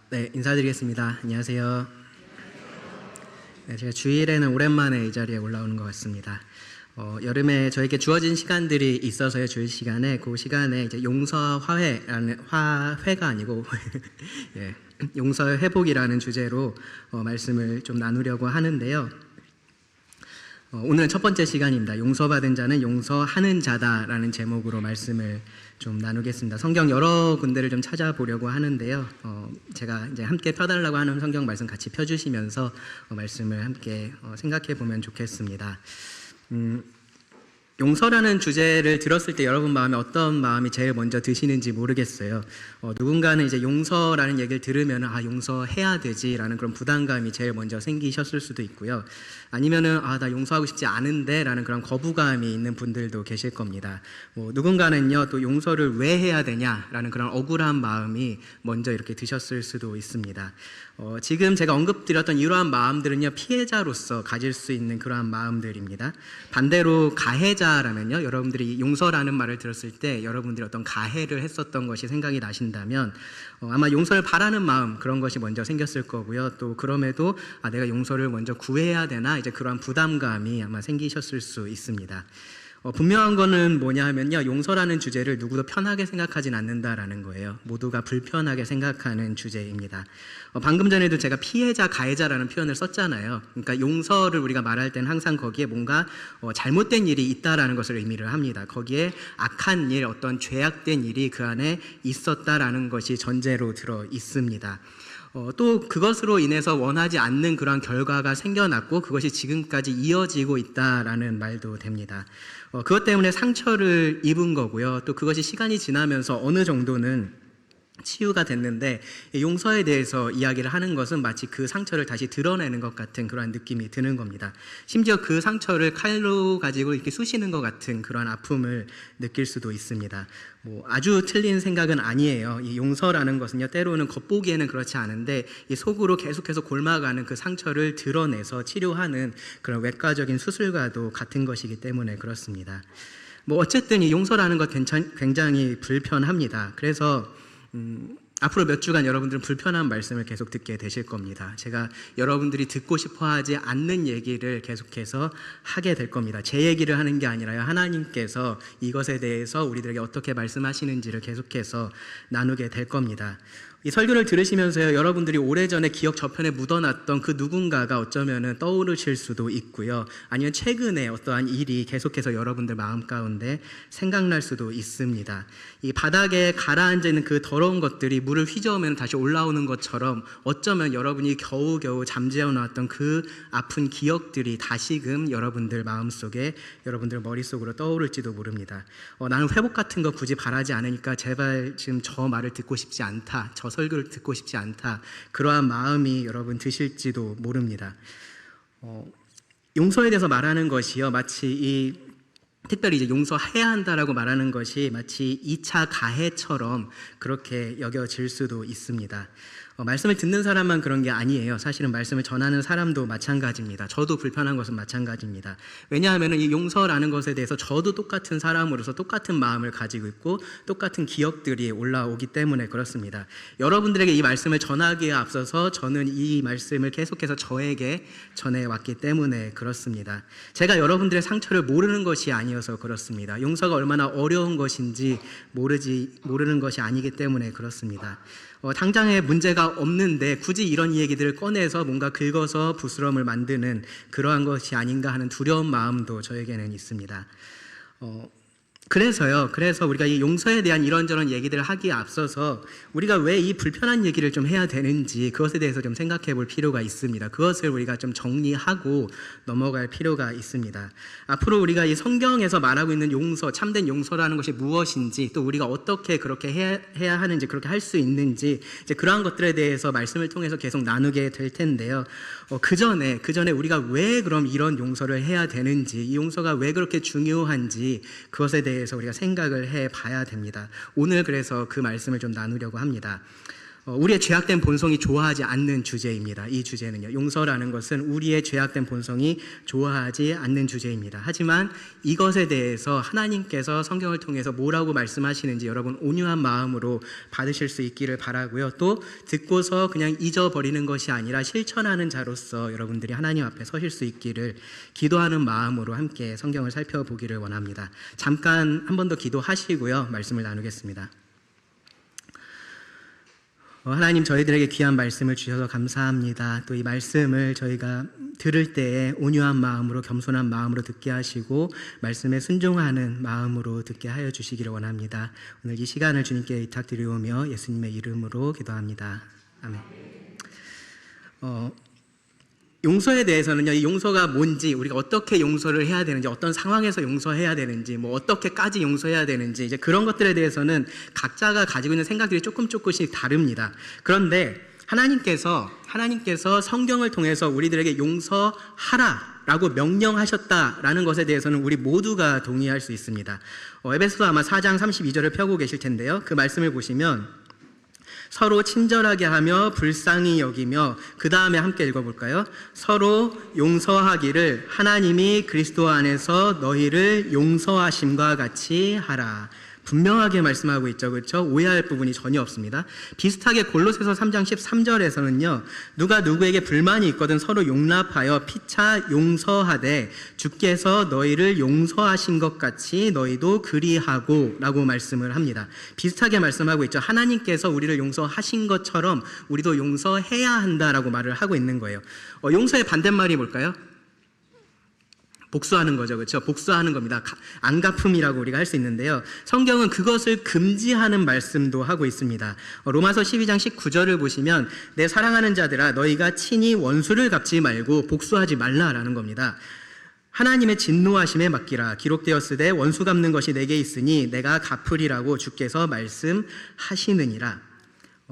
네, 인사드리겠습니다. 안녕하세요. 네, 제가 주일에는 오랜만에 이 자리에 올라오는 것 같습니다. 여름에 저에게 주어진 시간들이 있어서요. 주일 시간에 그 시간에 이제 용서 화해라는 화회가 아니고 예, 용서 회복이라는 주제로 말씀을 좀 나누려고 하는데요. 오늘은 첫 번째 시간입니다. 용서받은 자는 용서하는 자다라는 제목으로 말씀을 좀 나누겠습니다. 성경 여러 군데를 좀 찾아보려고 하는데요. 제가 이제 함께 펴달라고 하는 성경 말씀 같이 펴주시면서 말씀을 함께 생각해 보면 좋겠습니다. 용서라는 주제를 들었을 때 여러분 마음에 어떤 마음이 제일 먼저 드시는지 모르겠어요. 누군가는 이제 용서라는 얘기를 들으면 용서해야 되지라는 그런 부담감이 제일 먼저 생기셨을 수도 있고요. 아니면은 나 용서하고 싶지 않은데 라는 그런 거부감이 있는 분들도 계실 겁니다. 누군가는요 또 용서를 왜 해야 되냐라는 그런 억울한 마음이 먼저 이렇게 드셨을 수도 있습니다. 지금 제가 언급드렸던 이러한 마음들은요 피해자로서 가질 수 있는 그러한 마음들입니다. 반대로 가해자라면요, 여러분들이 용서라는 말을 들었을 때 여러분들이 어떤 가해를 했었던 것이 생각이 나신다면 아마 용서를 바라는 마음, 그런 것이 먼저 생겼을 거고요. 또 그럼에도 내가 용서를 먼저 구해야 되나, 이제 그러한 부담감이 아마 생기셨을 수 있습니다. 분명한 거는 뭐냐 하면요, 용서라는 주제를 누구도 편하게 생각하진 않는다라는 거예요. 모두가 불편하게 생각하는 주제입니다. 방금 전에도 제가 피해자, 가해자라는 표현을 썼잖아요. 그러니까 용서를 우리가 말할 때는 항상 거기에 뭔가 잘못된 일이 있다라는 것을 의미를 합니다. 거기에 악한 일, 어떤 죄악된 일이 그 안에 있었다라는 것이 전제로 들어 있습니다. 또 그것으로 인해서 원하지 않는 그런 결과가 생겨났고 그것이 지금까지 이어지고 있다라는 말도 됩니다. 그것 때문에 상처를 입은 거고요. 또 그것이 시간이 지나면서 어느 정도는 치유가 됐는데 용서에 대해서 이야기를 하는 것은 마치 그 상처를 다시 드러내는 것 같은 그런 느낌이 드는 겁니다. 심지어 그 상처를 칼로 가지고 이렇게 쑤시는 것 같은 그런 아픔을 느낄 수도 있습니다. 아주 틀린 생각은 아니에요. 이 용서라는 것은요, 때로는 겉보기에는 그렇지 않은데 이 속으로 계속해서 골마가는 그 상처를 드러내서 치료하는 그런 외과적인 수술과도 같은 것이기 때문에 그렇습니다. 어쨌든 이 용서라는 것 굉장히 불편합니다. 그래서 앞으로 몇 주간 여러분들은 불편한 말씀을 계속 듣게 되실 겁니다. 제가 여러분들이 듣고 싶어 하지 않는 얘기를 계속해서 하게 될 겁니다. 제 얘기를 하는 게 아니라요, 하나님께서 이것에 대해서 우리들에게 어떻게 말씀하시는지를 계속해서 나누게 될 겁니다. 이 설교를 들으시면서요, 여러분들이 오래전에 기억 저편에 묻어놨던 그 누군가가 어쩌면은 떠오르실 수도 있고요. 아니면 최근에 어떠한 일이 계속해서 여러분들 마음 가운데 생각날 수도 있습니다. 이 바닥에 가라앉는 그 더러운 것들이 물을 휘저으면 다시 올라오는 것처럼 어쩌면 여러분이 겨우겨우 잠재워 놨던 그 아픈 기억들이 다시금 여러분들 마음속에, 여러분들 머릿속으로 떠오를지도 모릅니다. 나는 회복 같은 거 굳이 바라지 않으니까 제발 지금 저 말을 듣고 싶지 않다, 저 설교를 듣고 싶지 않다, 그러한 마음이 여러분 드실지도 모릅니다. 용서에 대해서 말하는 것이요, 마치 특별히 이제 용서해야 한다라고 말하는 것이 마치 2차 가해처럼 그렇게 여겨질 수도 있습니다. 말씀을 듣는 사람만 그런 게 아니에요. 사실은 말씀을 전하는 사람도 마찬가지입니다. 저도 불편한 것은 마찬가지입니다. 왜냐하면 이 용서라는 것에 대해서 저도 똑같은 사람으로서 똑같은 마음을 가지고 있고 똑같은 기억들이 올라오기 때문에 그렇습니다. 여러분들에게 이 말씀을 전하기에 앞서서 저는 이 말씀을 계속해서 저에게 전해왔기 때문에 그렇습니다. 제가 여러분들의 상처를 모르는 것이 아니어서 그렇습니다. 용서가 얼마나 어려운 것인지 모르는 것이 아니기 때문에 그렇습니다. 당장에 문제가 없는데 굳이 이런 얘기들을 꺼내서 뭔가 긁어서 부스럼을 만드는 그러한 것이 아닌가 하는 두려운 마음도 저에게는 있습니다. 그래서 우리가 이 용서에 대한 이런저런 얘기들을 하기에 앞서서 우리가 왜 이 불편한 얘기를 좀 해야 되는지 그것에 대해서 좀 생각해 볼 필요가 있습니다. 그것을 우리가 좀 정리하고 넘어갈 필요가 있습니다. 앞으로 우리가 이 성경에서 말하고 있는 용서, 참된 용서라는 것이 무엇인지, 또 우리가 어떻게 그렇게 해야 하는지, 그렇게 할 수 있는지, 이제 그러한 것들에 대해서 말씀을 통해서 계속 나누게 될 텐데요. 그 전에 우리가 왜 그럼 이런 용서를 해야 되는지, 이 용서가 왜 그렇게 중요한지 그것에 대해서 우리가 생각을 해 봐야 됩니다. 오늘 그래서 그 말씀을 좀 나누려고 합니다. 우리의 죄악된 본성이 좋아하지 않는 주제입니다. 이 주제는요. 용서라는 것은 우리의 죄악된 본성이 좋아하지 않는 주제입니다. 하지만 이것에 대해서 하나님께서 성경을 통해서 뭐라고 말씀하시는지 여러분 온유한 마음으로 받으실 수 있기를 바라고요. 또 듣고서 그냥 잊어버리는 것이 아니라 실천하는 자로서 여러분들이 하나님 앞에 서실 수 있기를 기도하는 마음으로 함께 성경을 살펴보기를 원합니다. 잠깐 한 번 더 기도하시고요. 말씀을 나누겠습니다. 하나님, 저희들에게 귀한 말씀을 주셔서 감사합니다. 또 이 말씀을 저희가 들을 때에 온유한 마음으로, 겸손한 마음으로 듣게 하시고 말씀에 순종하는 마음으로 듣게 하여 주시기를 원합니다. 오늘 이 시간을 주님께 의탁드리오며 예수님의 이름으로 기도합니다. 아멘. 용서에 대해서는요, 이 용서가 뭔지, 우리가 어떻게 용서를 해야 되는지, 어떤 상황에서 용서해야 되는지, 뭐 어떻게까지 용서해야 되는지, 이제 그런 것들에 대해서는 각자가 가지고 있는 생각들이 조금씩 다릅니다. 그런데 하나님께서 성경을 통해서 우리들에게 용서하라라고 명령하셨다라는 것에 대해서는 우리 모두가 동의할 수 있습니다. 에베소서 아마 4장 32절을 펴고 계실 텐데요. 그 말씀을 보시면 서로 친절하게 하며 불쌍히 여기며, 그 다음에 함께 읽어볼까요? 서로 용서하기를 하나님이 그리스도 안에서 너희를 용서하심과 같이 하라. 분명하게 말씀하고 있죠. 그렇죠? 오해할 부분이 전혀 없습니다. 비슷하게 골로새서 3장 13절에서는요. 누가 누구에게 불만이 있거든 서로 용납하여 피차 용서하되 주께서 너희를 용서하신 것 같이 너희도 그리하고 라고 말씀을 합니다. 비슷하게 말씀하고 있죠. 하나님께서 우리를 용서하신 것처럼 우리도 용서해야 한다라고 말을 하고 있는 거예요. 용서의 반대말이 뭘까요? 복수하는 거죠. 그렇죠? 복수하는 겁니다. 안갚음이라고 우리가 할 수 있는데요. 성경은 그것을 금지하는 말씀도 하고 있습니다. 로마서 12장 19절을 보시면 내 사랑하는 자들아 너희가 친히 원수를 갚지 말고 복수하지 말라라는 겁니다. 하나님의 진노하심에 맡기라. 기록되었으되 원수 갚는 것이 내게 있으니 내가 갚으리라고 주께서 말씀하시느니라.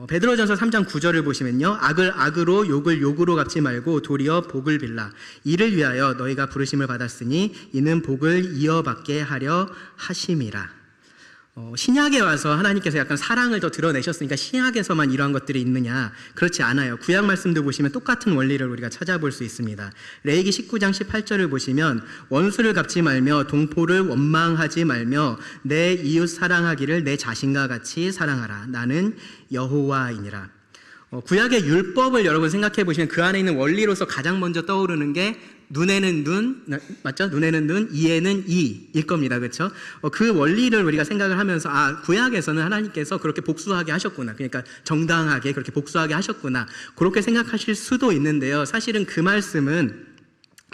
베드로전서 3장 9절을 보시면요. 악을 악으로 욕을 욕으로 갚지 말고 도리어 복을 빌라. 이를 위하여 너희가 부르심을 받았으니 이는 복을 이어받게 하려 하심이라. 신약에 와서 하나님께서 약간 사랑을 더 드러내셨으니까 신약에서만 이러한 것들이 있느냐? 그렇지 않아요. 구약 말씀도 보시면 똑같은 원리를 우리가 찾아볼 수 있습니다. 레위기 19장 18절을 보시면 원수를 갚지 말며 동포를 원망하지 말며 내 이웃 사랑하기를 내 자신과 같이 사랑하라. 나는 여호와이니라. 구약의 율법을 여러분 생각해 보시면 그 안에 있는 원리로서 가장 먼저 떠오르는 게 눈에는 눈, 맞죠? 눈에는 눈, 이에는 이일 겁니다. 그렇죠? 그 원리를 우리가 생각을 하면서 구약에서는 하나님께서 그렇게 복수하게 하셨구나. 그러니까 정당하게 그렇게 복수하게 하셨구나. 그렇게 생각하실 수도 있는데요. 사실은 그 말씀은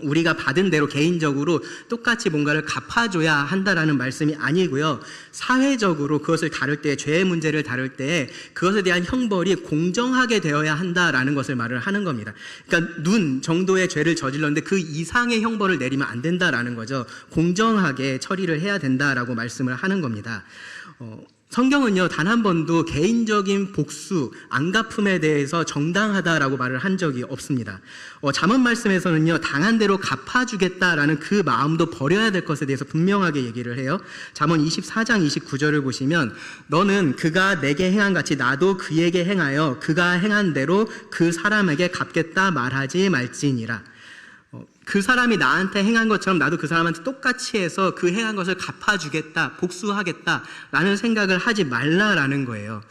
우리가 받은 대로 개인적으로 똑같이 뭔가를 갚아줘야 한다라는 말씀이 아니고요. 사회적으로 그것을 다룰 때, 죄의 문제를 다룰 때 그것에 대한 형벌이 공정하게 되어야 한다라는 것을 말을 하는 겁니다. 그러니까 눈 정도의 죄를 저질렀는데 그 이상의 형벌을 내리면 안 된다라는 거죠. 공정하게 처리를 해야 된다라고 말씀을 하는 겁니다. 성경은요, 단 한 번도 개인적인 복수, 안갚음에 대해서 정당하다라고 말을 한 적이 없습니다. 잠언 말씀에서는요, 당한 대로 갚아주겠다라는 그 마음도 버려야 될 것에 대해서 분명하게 얘기를 해요. 잠언 24장 29절을 보시면 너는 그가 내게 행한 같이 나도 그에게 행하여 그가 행한 대로 그 사람에게 갚겠다 말하지 말지니라. 그 사람이 나한테 행한 것처럼 나도 그 사람한테 똑같이 해서 그 행한 것을 갚아주겠다, 복수하겠다라는 생각을 하지 말라라는 거예요.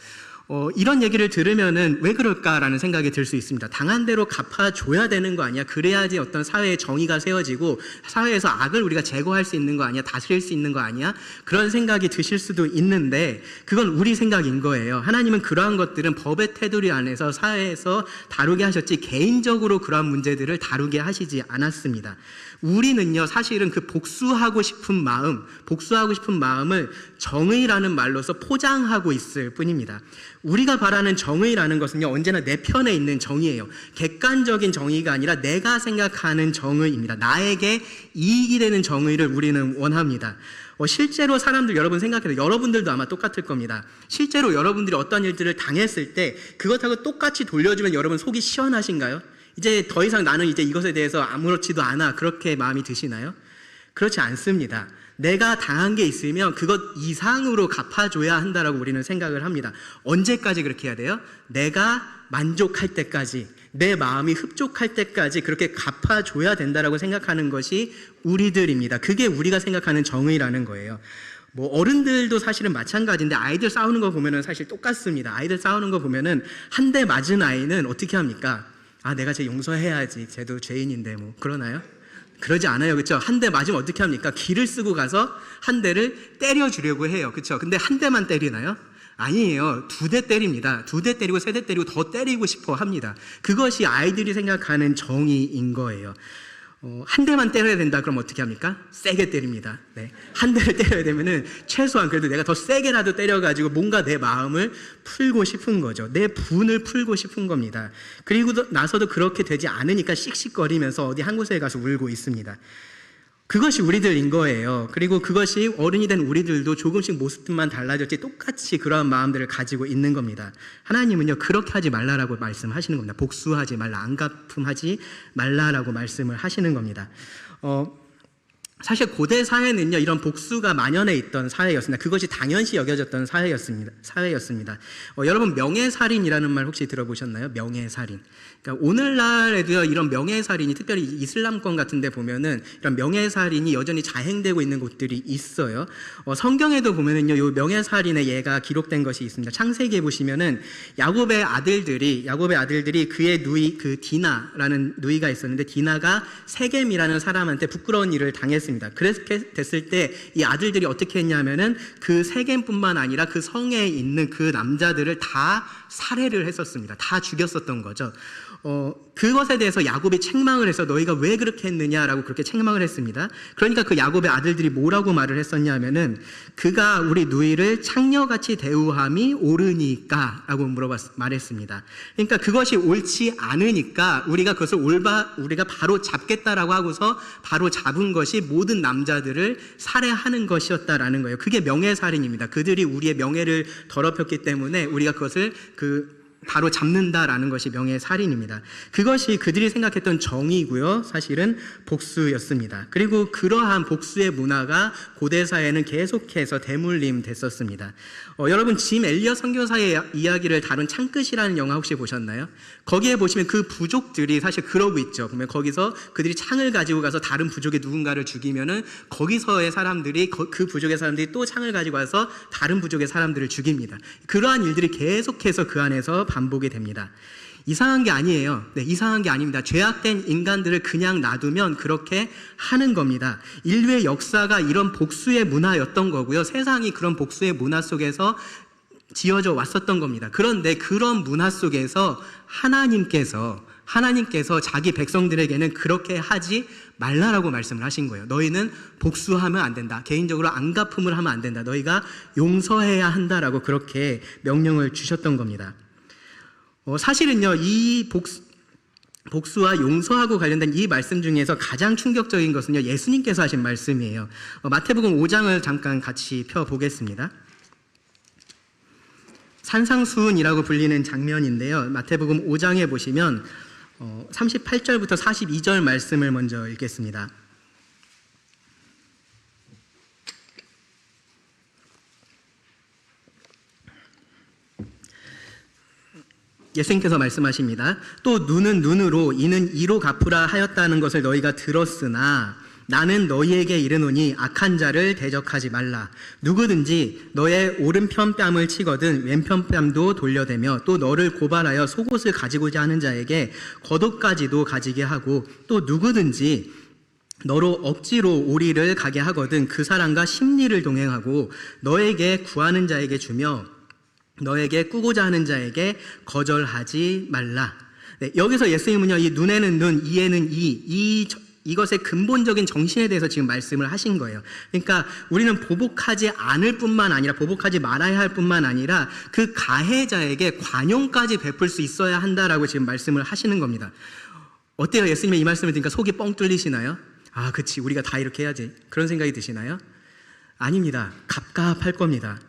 이런 얘기를 들으면은 왜 그럴까라는 생각이 들 수 있습니다. 당한 대로 갚아줘야 되는 거 아니야? 그래야지 어떤 사회의 정의가 세워지고 사회에서 악을 우리가 제거할 수 있는 거 아니야? 다스릴 수 있는 거 아니야? 그런 생각이 드실 수도 있는데 그건 우리 생각인 거예요. 하나님은 그러한 것들은 법의 테두리 안에서 사회에서 다루게 하셨지 개인적으로 그러한 문제들을 다루게 하시지 않았습니다. 우리는요, 사실은 그 복수하고 싶은 마음을 정의라는 말로서 포장하고 있을 뿐입니다. 우리가 바라는 정의라는 것은요, 언제나 내 편에 있는 정의예요. 객관적인 정의가 아니라 내가 생각하는 정의입니다. 나에게 이익이 되는 정의를 우리는 원합니다. 실제로 사람들 여러분 생각해도 여러분들도 아마 똑같을 겁니다. 실제로 여러분들이 어떤 일들을 당했을 때 그것하고 똑같이 돌려주면 여러분 속이 시원하신가요? 이제 더 이상 나는 이제 이것에 대해서 아무렇지도 않아 그렇게 마음이 드시나요? 그렇지 않습니다. 내가 당한 게 있으면 그것 이상으로 갚아줘야 한다라고 우리는 생각을 합니다. 언제까지 그렇게 해야 돼요? 내가 만족할 때까지, 내 마음이 흡족할 때까지 그렇게 갚아줘야 된다라고 생각하는 것이 우리들입니다. 그게 우리가 생각하는 정의라는 거예요. 뭐 어른들도 사실은 마찬가지인데 아이들 싸우는 거 보면은 사실 똑같습니다. 아이들 싸우는 거 보면은 한 대 맞은 아이는 어떻게 합니까? 아, 내가 쟤 용서해야지. 쟤도 죄인인데 뭐 그러나요? 그러지 않아요. 그렇죠? 한 대 맞으면 어떻게 합니까? 기를 쓰고 가서 한 대를 때려 주려고 해요. 그렇죠? 근데 한 대만 때리나요? 아니에요. 2대 때립니다. 2대 때리고 3대 때리고 더 때리고 싶어 합니다. 그것이 아이들이 생각하는 정의인 거예요. 한 대만 때려야 된다 그럼 어떻게 합니까? 세게 때립니다. 네. 한 대를 때려야 되면은 최소한 그래도 내가 더 세게라도 때려가지고 뭔가 내 마음을 풀고 싶은 거죠. 내 분을 풀고 싶은 겁니다. 그리고 나서도 그렇게 되지 않으니까 씩씩거리면서 어디 한 곳에 가서 울고 있습니다. 그것이 우리들인 거예요. 그리고 그것이 어른이 된 우리들도 조금씩 모습만 달라졌지 똑같이 그러한 마음들을 가지고 있는 겁니다. 하나님은요, 그렇게 하지 말라라고 말씀하시는 겁니다. 복수하지 말라, 안갚음하지 말라라고 말씀을 하시는 겁니다. 사실 고대 사회는요, 이런 복수가 만연해 있던 사회였습니다. 그것이 당연시 여겨졌던 사회였습니다. 여러분, 명예살인이라는 말 혹시 들어보셨나요? 명예살인. 그러니까 오늘날에도요, 이런 명예살인이 특별히 이슬람권 같은 데 보면은 이런 명예살인이 여전히 자행되고 있는 곳들이 있어요. 성경에도 보면은요, 요 명예살인의 예가 기록된 것이 있습니다. 창세기에 보시면은 야곱의 아들들이 그의 누이, 그 디나라는 누이가 있었는데, 디나가 세겜이라는 사람한테 부끄러운 일을 당했습니다. 그렇게 됐을 때 이 아들들이 어떻게 했냐면은 그 세겜뿐만 아니라 그 성에 있는 그 남자들을 다 살해를 했었습니다. 다 죽였었던 거죠. 그것에 대해서 야곱이 책망을 해서 너희가 왜 그렇게 했느냐라고 그렇게 책망을 했습니다. 그러니까 그 야곱의 아들들이 뭐라고 말을 했었냐면은 그가 우리 누이를 창녀같이 대우함이 옳으니까 라고 말했습니다. 그러니까 그것이 옳지 않으니까 우리가 그것을 우리가 바로 잡겠다라고 하고서 바로 잡은 것이 모든 남자들을 살해하는 것이었다라는 거예요. 그게 명예살인입니다. 그들이 우리의 명예를 더럽혔기 때문에 우리가 그것을 바로 잡는다라는 것이 명예살인입니다. 그것이 그들이 생각했던 정의고요. 사실은 복수였습니다. 그리고 그러한 복수의 문화가 고대사회는 계속해서 대물림 됐었습니다. 여러분, 짐 엘리엇 선교사의 이야기를 다룬 창끝이라는 영화 혹시 보셨나요? 거기에 보시면 그 부족들이 사실 그러고 있죠. 보면 거기서 그들이 창을 가지고 가서 다른 부족의 누군가를 죽이면은 거기서의 사람들이 그 부족의 사람들이 또 창을 가지고 와서 다른 부족의 사람들을 죽입니다. 그러한 일들이 계속해서 그 안에서 반복이 됩니다. 이상한 게 아니에요. 네, 이상한 게 아닙니다. 죄악된 인간들을 그냥 놔두면 그렇게 하는 겁니다. 인류의 역사가 이런 복수의 문화였던 거고요. 세상이 그런 복수의 문화 속에서 지어져 왔었던 겁니다. 그런데 그런 문화 속에서 하나님께서 자기 백성들에게는 그렇게 하지 말라라고 말씀을 하신 거예요. 너희는 복수하면 안 된다. 개인적으로 안갚음을 하면 안 된다. 너희가 용서해야 한다라고 그렇게 명령을 주셨던 겁니다. 사실은요, 이 복수와 용서하고 관련된 이 말씀 중에서 가장 충격적인 것은요, 예수님께서 하신 말씀이에요. 마태복음 5장을 잠깐 같이 펴보겠습니다. 산상수훈이라고 불리는 장면인데요. 마태복음 5장에 보시면 38절부터 42절 말씀을 먼저 읽겠습니다. 예수님께서 말씀하십니다. 또 눈은 눈으로 이는 이로 갚으라 하였다는 것을 너희가 들었으나 나는 너희에게 이르노니 악한 자를 대적하지 말라. 누구든지 너의 오른편 뺨을 치거든 왼편 뺨도 돌려대며 또 너를 고발하여 속옷을 가지고자 하는 자에게 겉옷까지도 가지게 하고 또 누구든지 너로 억지로 오리를 가게 하거든 그 사람과 심리를 동행하고 너에게 구하는 자에게 주며 너에게 꾸고자 하는 자에게 거절하지 말라. 네, 여기서 예수님은요, 이 눈에는 눈, 이에는 이것의 근본적인 정신에 대해서 지금 말씀을 하신 거예요. 그러니까 우리는 보복하지 않을 뿐만 아니라 보복하지 말아야 할 뿐만 아니라 그 가해자에게 관용까지 베풀 수 있어야 한다라고 지금 말씀을 하시는 겁니다. 어때요? 예수님의 이 말씀을 들으니까 속이 뻥 뚫리시나요? 아, 그치, 우리가 다 이렇게 해야지, 그런 생각이 드시나요? 아닙니다. 갑갑할 겁니다.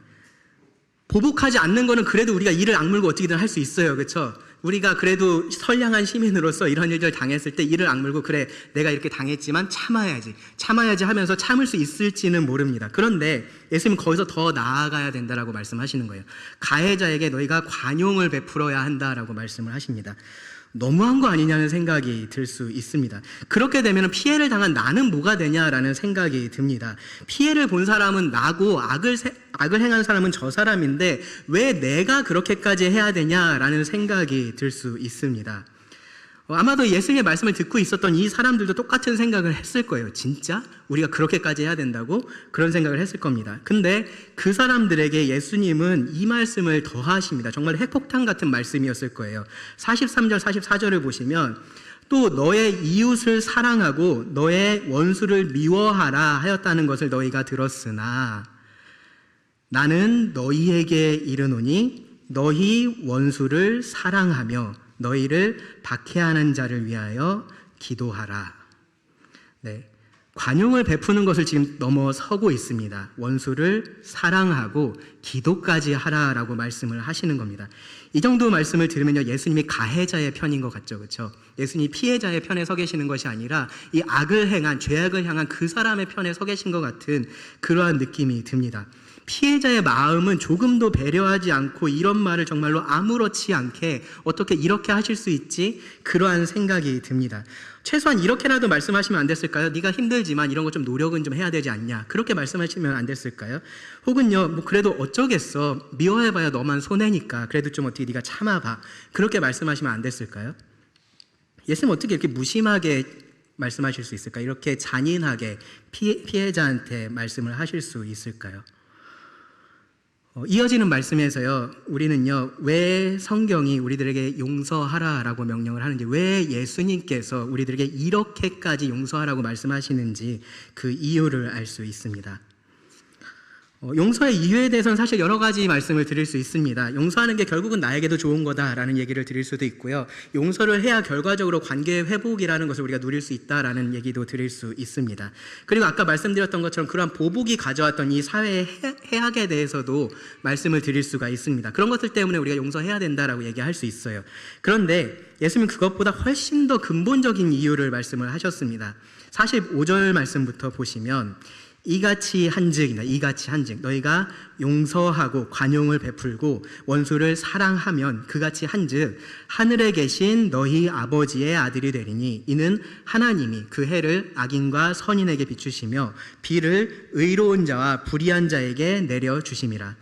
보복하지 않는 거는 그래도 우리가 이를 악물고 어떻게든 할 수 있어요. 그렇죠? 우리가 그래도 선량한 시민으로서 이런 일들 당했을 때 이를 악물고 그래 내가 이렇게 당했지만 참아야지 하면서 참을 수 있을지는 모릅니다. 그런데 예수님은 거기서 더 나아가야 된다라고 말씀하시는 거예요. 가해자에게 너희가 관용을 베풀어야 한다라고 말씀을 하십니다. 너무한 거 아니냐는 생각이 들 수 있습니다. 그렇게 되면 피해를 당한 나는 뭐가 되냐라는 생각이 듭니다. 피해를 본 사람은 나고 악을 행한 사람은 저 사람인데 왜 내가 그렇게까지 해야 되냐라는 생각이 들 수 있습니다. 아마도 예수님의 말씀을 듣고 있었던 이 사람들도 똑같은 생각을 했을 거예요. 진짜? 우리가 그렇게까지 해야 된다고? 그런 생각을 했을 겁니다. 근데 그 사람들에게 예수님은 이 말씀을 더하십니다. 정말 핵폭탄 같은 말씀이었을 거예요. 43절, 44절을 보시면 또 너의 이웃을 사랑하고 너의 원수를 미워하라 하였다는 것을 너희가 들었으나 나는 너희에게 이르노니 너희 원수를 사랑하며 너희를 박해하는 자를 위하여 기도하라. 네, 관용을 베푸는 것을 지금 넘어서고 있습니다. 원수를 사랑하고 기도까지 하라라고 말씀을 하시는 겁니다. 이 정도 말씀을 들으면요, 예수님이 가해자의 편인 것 같죠, 그렇죠? 예수님이 피해자의 편에 서 계시는 것이 아니라 이 악을 행한, 죄악을 향한 그 사람의 편에 서 계신 것 같은 그러한 느낌이 듭니다. 피해자의 마음은 조금도 배려하지 않고 이런 말을 정말로 아무렇지 않게 어떻게 이렇게 하실 수 있지? 그러한 생각이 듭니다. 최소한 이렇게라도 말씀하시면 안 됐을까요? 네가 힘들지만 이런 거 좀 노력은 좀 해야 되지 않냐? 그렇게 말씀하시면 안 됐을까요? 혹은요, 뭐 그래도 어쩌겠어. 미워해봐야 너만 손해니까 그래도 좀 어떻게 네가 참아봐. 그렇게 말씀하시면 안 됐을까요? 예수님 어떻게 이렇게 무심하게 말씀하실 수 있을까요? 이렇게 잔인하게 피해자한테 말씀을 하실 수 있을까요? 이어지는 말씀에서요, 우리는요, 왜 성경이 우리들에게 용서하라라고 명령을 하는지, 왜 예수님께서 우리들에게 이렇게까지 용서하라고 말씀하시는지 그 이유를 알 수 있습니다. 용서의 이유에 대해서는 사실 여러 가지 말씀을 드릴 수 있습니다. 용서하는 게 결국은 나에게도 좋은 거다라는 얘기를 드릴 수도 있고요. 용서를 해야 결과적으로 관계의 회복이라는 것을 우리가 누릴 수 있다라는 얘기도 드릴 수 있습니다. 그리고 아까 말씀드렸던 것처럼 그러한 보복이 가져왔던 이 사회의 해악에 대해서도 말씀을 드릴 수가 있습니다. 그런 것들 때문에 우리가 용서해야 된다라고 얘기할 수 있어요. 그런데 예수님은 그것보다 훨씬 더 근본적인 이유를 말씀을 하셨습니다. 45절 말씀부터 보시면 이같이 한즉 너희가 용서하고 관용을 베풀고 원수를 사랑하면 그같이 한즉 하늘에 계신 너희 아버지의 아들이 되리니 이는 하나님이 그 해를 악인과 선인에게 비추시며 비를 의로운 자와 불의한 자에게 내려 주심이라.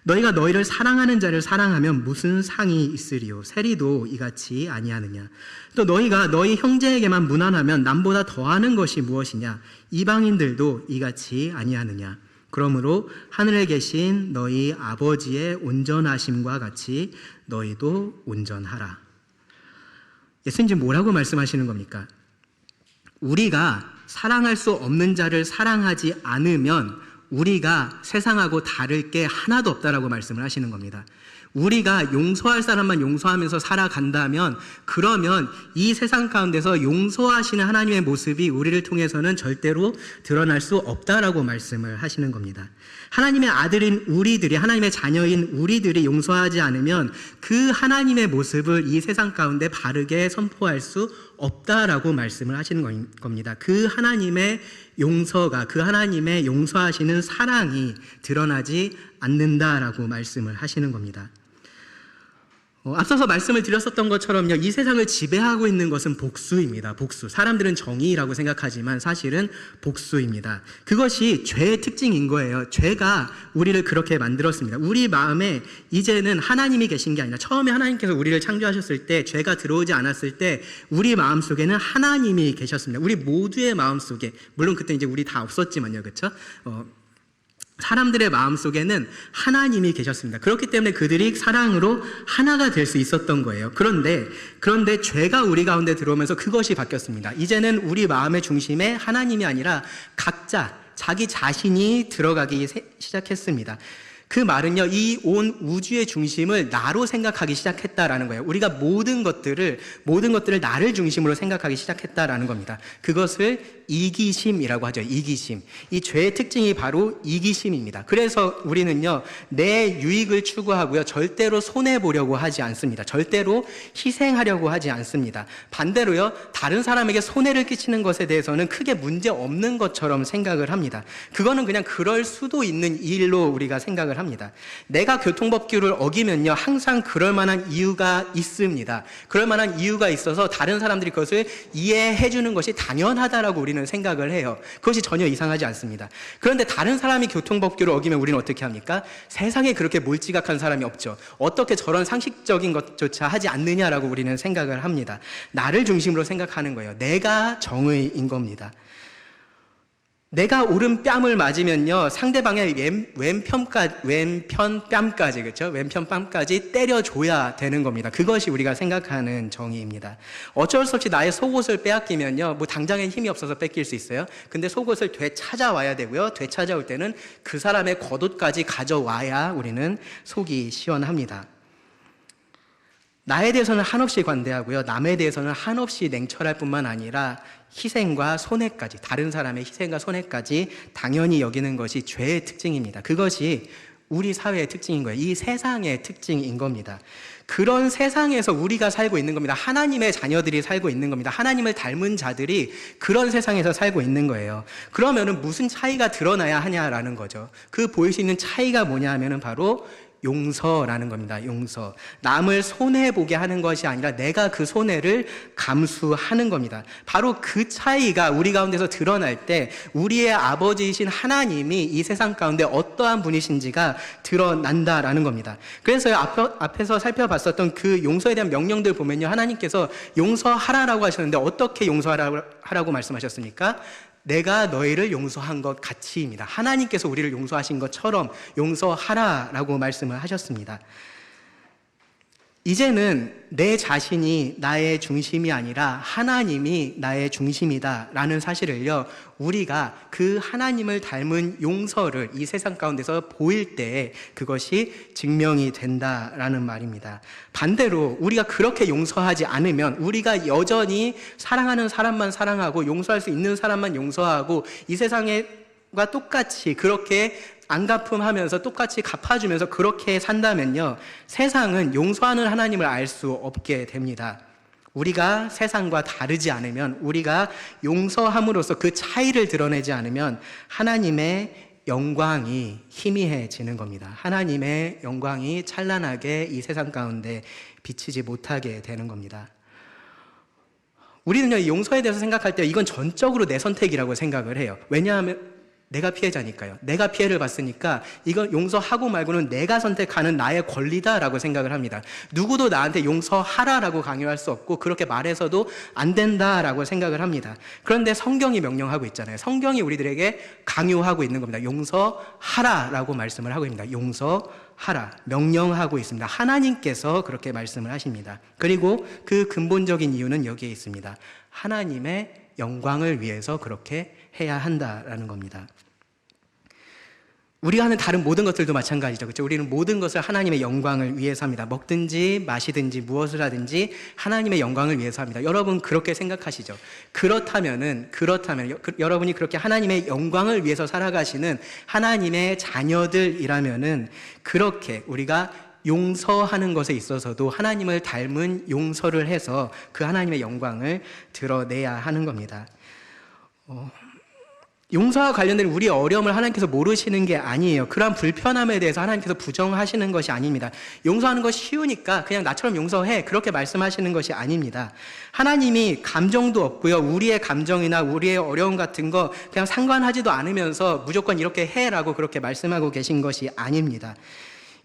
너희가 너희를 사랑하는 자를 사랑하면 무슨 상이 있으리요? 세리도 이같이 아니하느냐? 또 너희가 너희 형제에게만 무난하면 남보다 더하는 것이 무엇이냐? 이방인들도 이같이 아니하느냐? 그러므로 하늘에 계신 너희 아버지의 온전하심과 같이 너희도 온전하라. 예수님 지금 뭐라고 말씀하시는 겁니까? 우리가 사랑할 수 없는 자를 사랑하지 않으면 우리가 세상하고 다를 게 하나도 없다라고 말씀을 하시는 겁니다. 우리가 용서할 사람만 용서하면서 살아간다면 그러면 이 세상 가운데서 용서하시는 하나님의 모습이 우리를 통해서는 절대로 드러날 수 없다라고 말씀을 하시는 겁니다. 하나님의 아들인 우리들이, 하나님의 자녀인 우리들이 용서하지 않으면 그 하나님의 모습을 이 세상 가운데 바르게 선포할 수 없다라고 말씀을 하시는 겁니다. 그 하나님의 용서가, 그 하나님의 용서하시는 사랑이 드러나지 않는다라고 말씀을 하시는 겁니다. 앞서서 말씀을 드렸었던 것처럼요, 이 세상을 지배하고 있는 것은 복수입니다. 복수. 사람들은 정의라고 생각하지만 사실은 복수입니다. 그것이 죄의 특징인 거예요. 죄가 우리를 그렇게 만들었습니다. 우리 마음에 이제는 하나님이 계신 게 아니라, 처음에 하나님께서 우리를 창조하셨을 때, 죄가 들어오지 않았을 때 우리 마음 속에는 하나님이 계셨습니다. 우리 모두의 마음 속에, 물론 그때 이제 우리 다 없었지만요, 그렇죠? 사람들의 마음속에는 하나님이 계셨습니다. 그렇기 때문에 그들이 사랑으로 하나가 될 수 있었던 거예요. 그런데 죄가 우리 가운데 들어오면서 그것이 바뀌었습니다. 이제는 우리 마음의 중심에 하나님이 아니라 각자 자기 자신이 들어가기 시작했습니다. 그 말은요, 이 온 우주의 중심을 나로 생각하기 시작했다라는 거예요. 우리가 모든 것들을 나를 중심으로 생각하기 시작했다라는 겁니다. 그것을 이기심이라고 하죠. 이기심. 이 죄의 특징이 바로 이기심입니다. 그래서 우리는요, 내 유익을 추구하고요, 절대로 손해보려고 하지 않습니다. 절대로 희생하려고 하지 않습니다. 반대로요, 다른 사람에게 손해를 끼치는 것에 대해서는 크게 문제 없는 것처럼 생각을 합니다. 그거는 그냥 그럴 수도 있는 일로 우리가 생각을 합니다. 내가 교통법규를 어기면요, 항상 그럴 만한 이유가 있습니다. 그럴 만한 이유가 있어서 다른 사람들이 그것을 이해해 주는 것이 당연하다라고 우리는 생각을 해요. 그것이 전혀 이상하지 않습니다. 그런데 다른 사람이 교통법규를 어기면 우리는 어떻게 합니까? 세상에 그렇게 몰지각한 사람이 없죠. 어떻게 저런 상식적인 것조차 하지 않느냐라고 우리는 생각을 합니다. 나를 중심으로 생각하는 거예요. 내가 정의인 겁니다. 내가 오른 뺨을 맞으면요, 상대방의 왼편 뺨까지, 그렇죠? 왼편 뺨까지 때려줘야 되는 겁니다. 그것이 우리가 생각하는 정의입니다. 어쩔 수 없이 나의 속옷을 빼앗기면요, 뭐 당장에 힘이 없어서 뺏길 수 있어요. 근데 속옷을 되찾아와야 되고요. 되찾아올 때는 그 사람의 겉옷까지 가져와야 우리는 속이 시원합니다. 나에 대해서는 한없이 관대하고요, 남에 대해서는 한없이 냉철할 뿐만 아니라 희생과 손해까지, 다른 사람의 희생과 손해까지 당연히 여기는 것이 죄의 특징입니다. 그것이 우리 사회의 특징인 거예요. 이 세상의 특징인 겁니다. 그런 세상에서 우리가 살고 있는 겁니다. 하나님의 자녀들이 살고 있는 겁니다. 하나님을 닮은 자들이 그런 세상에서 살고 있는 거예요. 그러면은 무슨 차이가 드러나야 하냐라는 거죠. 그 보일 수 있는 차이가 뭐냐 하면은 바로 용서라는 겁니다. 용서. 남을 손해보게 하는 것이 아니라 내가 그 손해를 감수하는 겁니다. 바로 그 차이가 우리 가운데서 드러날 때 우리의 아버지이신 하나님이 이 세상 가운데 어떠한 분이신지가 드러난다라는 겁니다. 그래서 앞에서 살펴봤었던 그 용서에 대한 명령들 보면요, 하나님께서 용서하라라고 하셨는데 어떻게 용서하라고 말씀하셨습니까? 내가 너희를 용서한 것 같이입니다. 하나님께서 우리를 용서하신 것처럼 용서하라라고 말씀을 하셨습니다. 이제는 내 자신이 나의 중심이 아니라 하나님이 나의 중심이다라는 사실을요, 우리가 그 하나님을 닮은 용서를 이 세상 가운데서 보일 때 그것이 증명이 된다라는 말입니다. 반대로 우리가 그렇게 용서하지 않으면, 우리가 여전히 사랑하는 사람만 사랑하고 용서할 수 있는 사람만 용서하고 이 세상과 똑같이 그렇게 안갚음하면서 똑같이 갚아주면서 그렇게 산다면요, 세상은 용서하는 하나님을 알 수 없게 됩니다. 우리가 세상과 다르지 않으면, 우리가 용서함으로써 그 차이를 드러내지 않으면 하나님의 영광이 희미해지는 겁니다. 하나님의 영광이 찬란하게 이 세상 가운데 비치지 못하게 되는 겁니다. 우리는요, 용서에 대해서 생각할 때 이건 전적으로 내 선택이라고 생각을 해요. 왜냐하면 내가 피해자니까요. 내가 피해를 봤으니까 이건 용서하고 말고는 내가 선택하는 나의 권리다라고 생각을 합니다. 누구도 나한테 용서하라라고 강요할 수 없고 그렇게 말해서도 안 된다라고 생각을 합니다. 그런데 성경이 명령하고 있잖아요. 성경이 우리들에게 강요하고 있는 겁니다. 용서하라라고 말씀을 하고 있습니다. 용서하라, 명령하고 있습니다. 하나님께서 그렇게 말씀을 하십니다. 그리고 그 근본적인 이유는 여기에 있습니다. 하나님의 영광을 위해서 그렇게 해야 한다라는 겁니다. 우리가 하는 다른 모든 것들도 마찬가지죠. 그렇죠? 우리는 모든 것을 하나님의 영광을 위해서 합니다. 먹든지 마시든지 무엇을 하든지 하나님의 영광을 위해서 합니다. 여러분 그렇게 생각하시죠? 그렇다면 여러분이 그렇게 하나님의 영광을 위해서 살아가시는 하나님의 자녀들이라면은 그렇게 우리가 용서하는 것에 있어서도 하나님을 닮은 용서를 해서 그 하나님의 영광을 드러내야 하는 겁니다. 용서와 관련된 우리의 어려움을 하나님께서 모르시는 게 아니에요. 그러한 불편함에 대해서 하나님께서 부정하시는 것이 아닙니다. 용서하는 것이 쉬우니까 그냥 나처럼 용서해, 그렇게 말씀하시는 것이 아닙니다. 하나님이 감정도 없고요, 우리의 감정이나 우리의 어려움 같은 거 그냥 상관하지도 않으면서 무조건 이렇게 해라고 그렇게 말씀하고 계신 것이 아닙니다.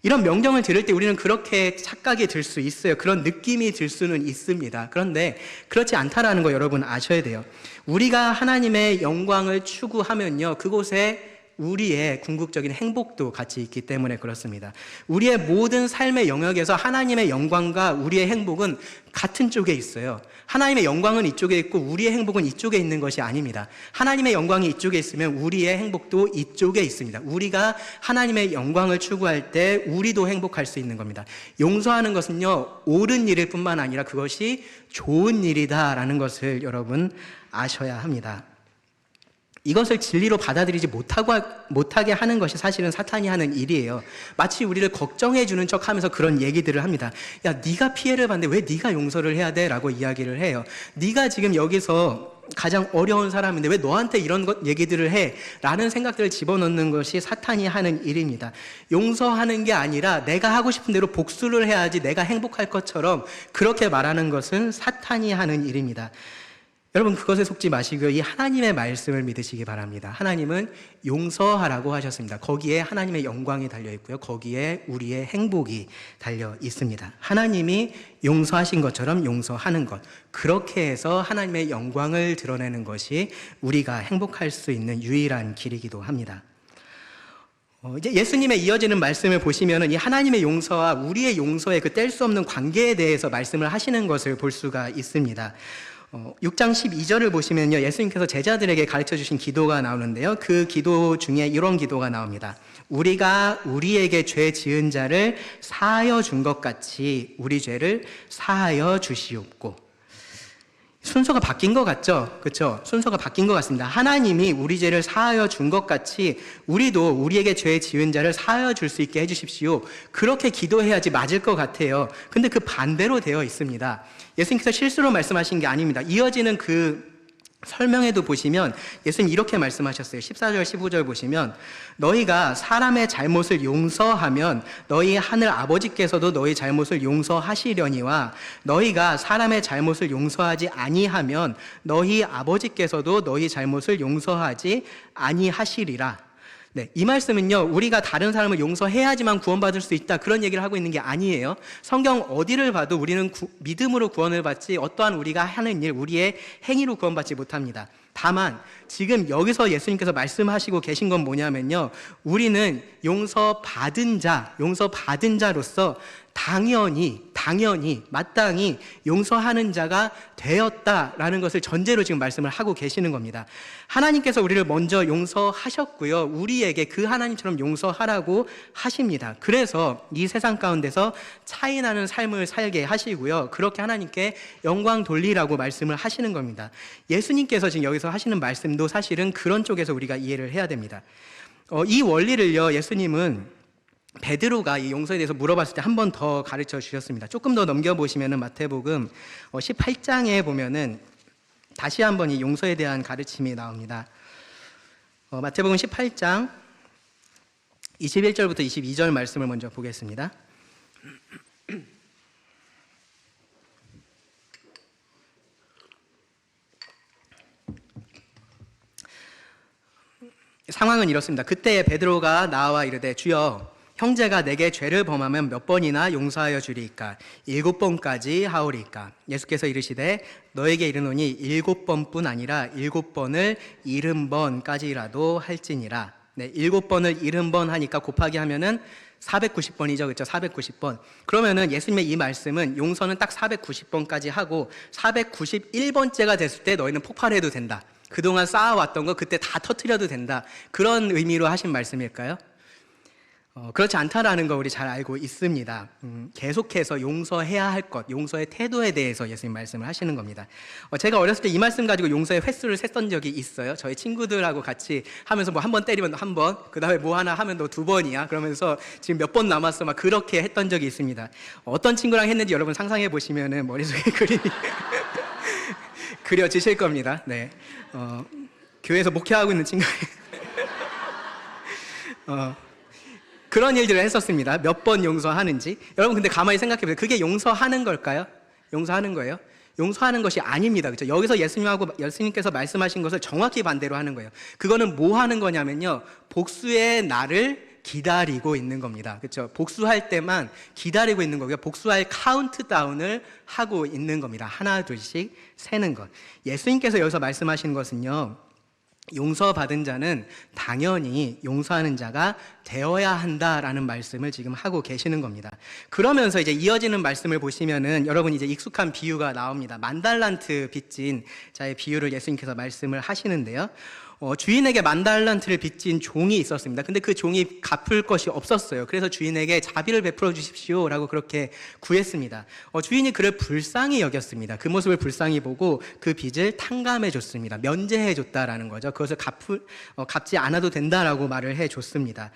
이런 명령을 들을 때 우리는 그렇게 착각이 들 수 있어요. 그런 느낌이 들 수는 있습니다. 그런데 그렇지 않다라는 거 여러분 아셔야 돼요. 우리가 하나님의 영광을 추구하면요, 그곳에 우리의 궁극적인 행복도 같이 있기 때문에 그렇습니다. 우리의 모든 삶의 영역에서 하나님의 영광과 우리의 행복은 같은 쪽에 있어요. 하나님의 영광은 이쪽에 있고 우리의 행복은 이쪽에 있는 것이 아닙니다. 하나님의 영광이 이쪽에 있으면 우리의 행복도 이쪽에 있습니다. 우리가 하나님의 영광을 추구할 때 우리도 행복할 수 있는 겁니다. 용서하는 것은요, 옳은 일일 뿐만 아니라 그것이 좋은 일이다라는 것을 여러분 아셔야 합니다. 이것을 진리로 받아들이지 못하게 하는 것이 사실은 사탄이 하는 일이에요. 마치 우리를 걱정해 주는 척하면서 그런 얘기들을 합니다. 야, 네가 피해를 받는데 왜 네가 용서를 해야 돼? 라고 이야기를 해요. 네가 지금 여기서 가장 어려운 사람인데 왜 너한테 이런 얘기들을 해? 라는 생각들을 집어넣는 것이 사탄이 하는 일입니다. 용서하는 게 아니라 내가 하고 싶은 대로 복수를 해야지 내가 행복할 것처럼 그렇게 말하는 것은 사탄이 하는 일입니다. 여러분, 그것에 속지 마시고 이 하나님의 말씀을 믿으시기 바랍니다. 하나님은 용서하라고 하셨습니다. 거기에 하나님의 영광이 달려 있고요. 거기에 우리의 행복이 달려 있습니다. 하나님이 용서하신 것처럼 용서하는 것, 그렇게 해서 하나님의 영광을 드러내는 것이 우리가 행복할 수 있는 유일한 길이기도 합니다. 이제 예수님의 이어지는 말씀을 보시면은 이 하나님의 용서와 우리의 용서의 그 뗄 수 없는 관계에 대해서 말씀을 하시는 것을 볼 수가 있습니다. 6장 12절을 보시면요, 예수님께서 제자들에게 가르쳐 주신 기도가 나오는데요, 그 기도 중에 이런 기도가 나옵니다. 우리가 우리에게 죄 지은 자를 사하여 준 것 같이 우리 죄를 사하여 주시옵고. 순서가 바뀐 것 같죠? 그렇죠? 순서가 바뀐 것 같습니다. 하나님이 우리 죄를 사하여 준 것 같이 우리도 우리에게 죄 지은 자를 사하여 줄 수 있게 해주십시오. 그렇게 기도해야지 맞을 것 같아요. 근데 그 반대로 되어 있습니다. 예수님께서 실수로 말씀하신 게 아닙니다. 이어지는 그 설명에도 보시면 예수님 이렇게 말씀하셨어요. 14절 15절 보시면 너희가 사람의 잘못을 용서하면 너희 하늘 아버지께서도 너희 잘못을 용서하시려니와 너희가 사람의 잘못을 용서하지 아니하면 너희 아버지께서도 너희 잘못을 용서하지 아니하시리라. 네, 이 말씀은요, 우리가 다른 사람을 용서해야지만 구원받을 수 있다, 그런 얘기를 하고 있는 게 아니에요. 성경 어디를 봐도 우리는 믿음으로 구원을 받지 어떠한 우리가 하는 일, 우리의 행위로 구원받지 못합니다. 다만 지금 여기서 예수님께서 말씀하시고 계신 건 뭐냐면요, 우리는 용서받은 자로서 당연히 마땅히 용서하는 자가 되었다라는 것을 전제로 지금 말씀을 하고 계시는 겁니다. 하나님께서 우리를 먼저 용서하셨고요, 우리에게 그 하나님처럼 용서하라고 하십니다. 그래서 이 세상 가운데서 차이나는 삶을 살게 하시고요, 그렇게 하나님께 영광 돌리라고 말씀을 하시는 겁니다. 예수님께서 지금 여기서 하시는 말씀도 사실은 그런 쪽에서 우리가 이해를 해야 됩니다. 이 원리를요, 예수님은 베드로가 이 용서에 대해서 물어봤을 때 한 번 더 가르쳐 주셨습니다. 조금 더 넘겨보시면은 마태복음 18장에 보면은 다시 한번 이 용서에 대한 가르침이 나옵니다. 마태복음 18장 21절부터 22절 말씀을 먼저 보겠습니다. 상황은 이렇습니다. 그때 베드로가 나와 이르되 주여 형제가 내게 죄를 범하면 몇 번이나 용서하여 주리이까? 7번까지 하오리이까? 예수께서 이르시되 너에게 이르노니 7번뿐 아니라 7번을 70번까지라도 할지니라. 네, 7번을 70번 하니까 곱하기 하면은 490번이죠. 그렇죠? 490번. 그러면은 예수님의 이 말씀은 용서는 딱 490번까지 하고 491번째가 됐을 때 너희는 폭발해도 된다. 그동안 쌓아왔던 거 그때 다 터뜨려도 된다. 그런 의미로 하신 말씀일까요? 그렇지 않다라는 거 우리 잘 알고 있습니다. 계속해서 용서해야 할 것, 용서의 태도에 대해서 예수님 말씀을 하시는 겁니다. 제가 어렸을 때 이 말씀 가지고 용서의 횟수를 셌던 적이 있어요. 저희 친구들하고 같이 하면서 뭐 한 번 때리면 한 번, 그 다음에 뭐 하나 하면 너 2번이야. 그러면서 지금 몇 번 남았어. 막 그렇게 했던 적이 있습니다. 어떤 친구랑 했는지 여러분 상상해 보시면은 머릿속에 그림이 그려지실 겁니다. 네, 교회에서 목회하고 있는 친구. 그런 일들을 했었습니다. 몇 번 용서하는지. 여러분 근데 가만히 생각해보세요. 그게 용서하는 걸까요? 용서하는 거예요? 용서하는 것이 아닙니다. 그렇죠? 여기서 예수님께서 말씀하신 것을 정확히 반대로 하는 거예요. 그거는 뭐 하는 거냐면요, 복수의 날을 기다리고 있는 겁니다. 그렇죠? 복수할 때만 기다리고 있는 거고요. 복수할 카운트다운을 하고 있는 겁니다. 하나 둘씩 세는 것. 예수님께서 여기서 말씀하신 것은요, 용서받은 자는 당연히 용서하는 자가 되어야 한다라는 말씀을 지금 하고 계시는 겁니다. 그러면서 이제 이어지는 말씀을 보시면은 여러분 이제 익숙한 비유가 나옵니다. 만 달란트 빚진 자의 비유를 예수님께서 말씀을 하시는데요. 주인에게 만 달란트를 빚진 종이 있었습니다. 근데 그 종이 갚을 것이 없었어요. 그래서 주인에게 자비를 베풀어 주십시오라고 그렇게 구했습니다. 주인이 그를 불쌍히 여겼습니다. 그 모습을 불쌍히 보고 그 빚을 탕감해 줬습니다. 면제해 줬다라는 거죠. 그것을 갚지 않아도 된다라고 말을 해 줬습니다.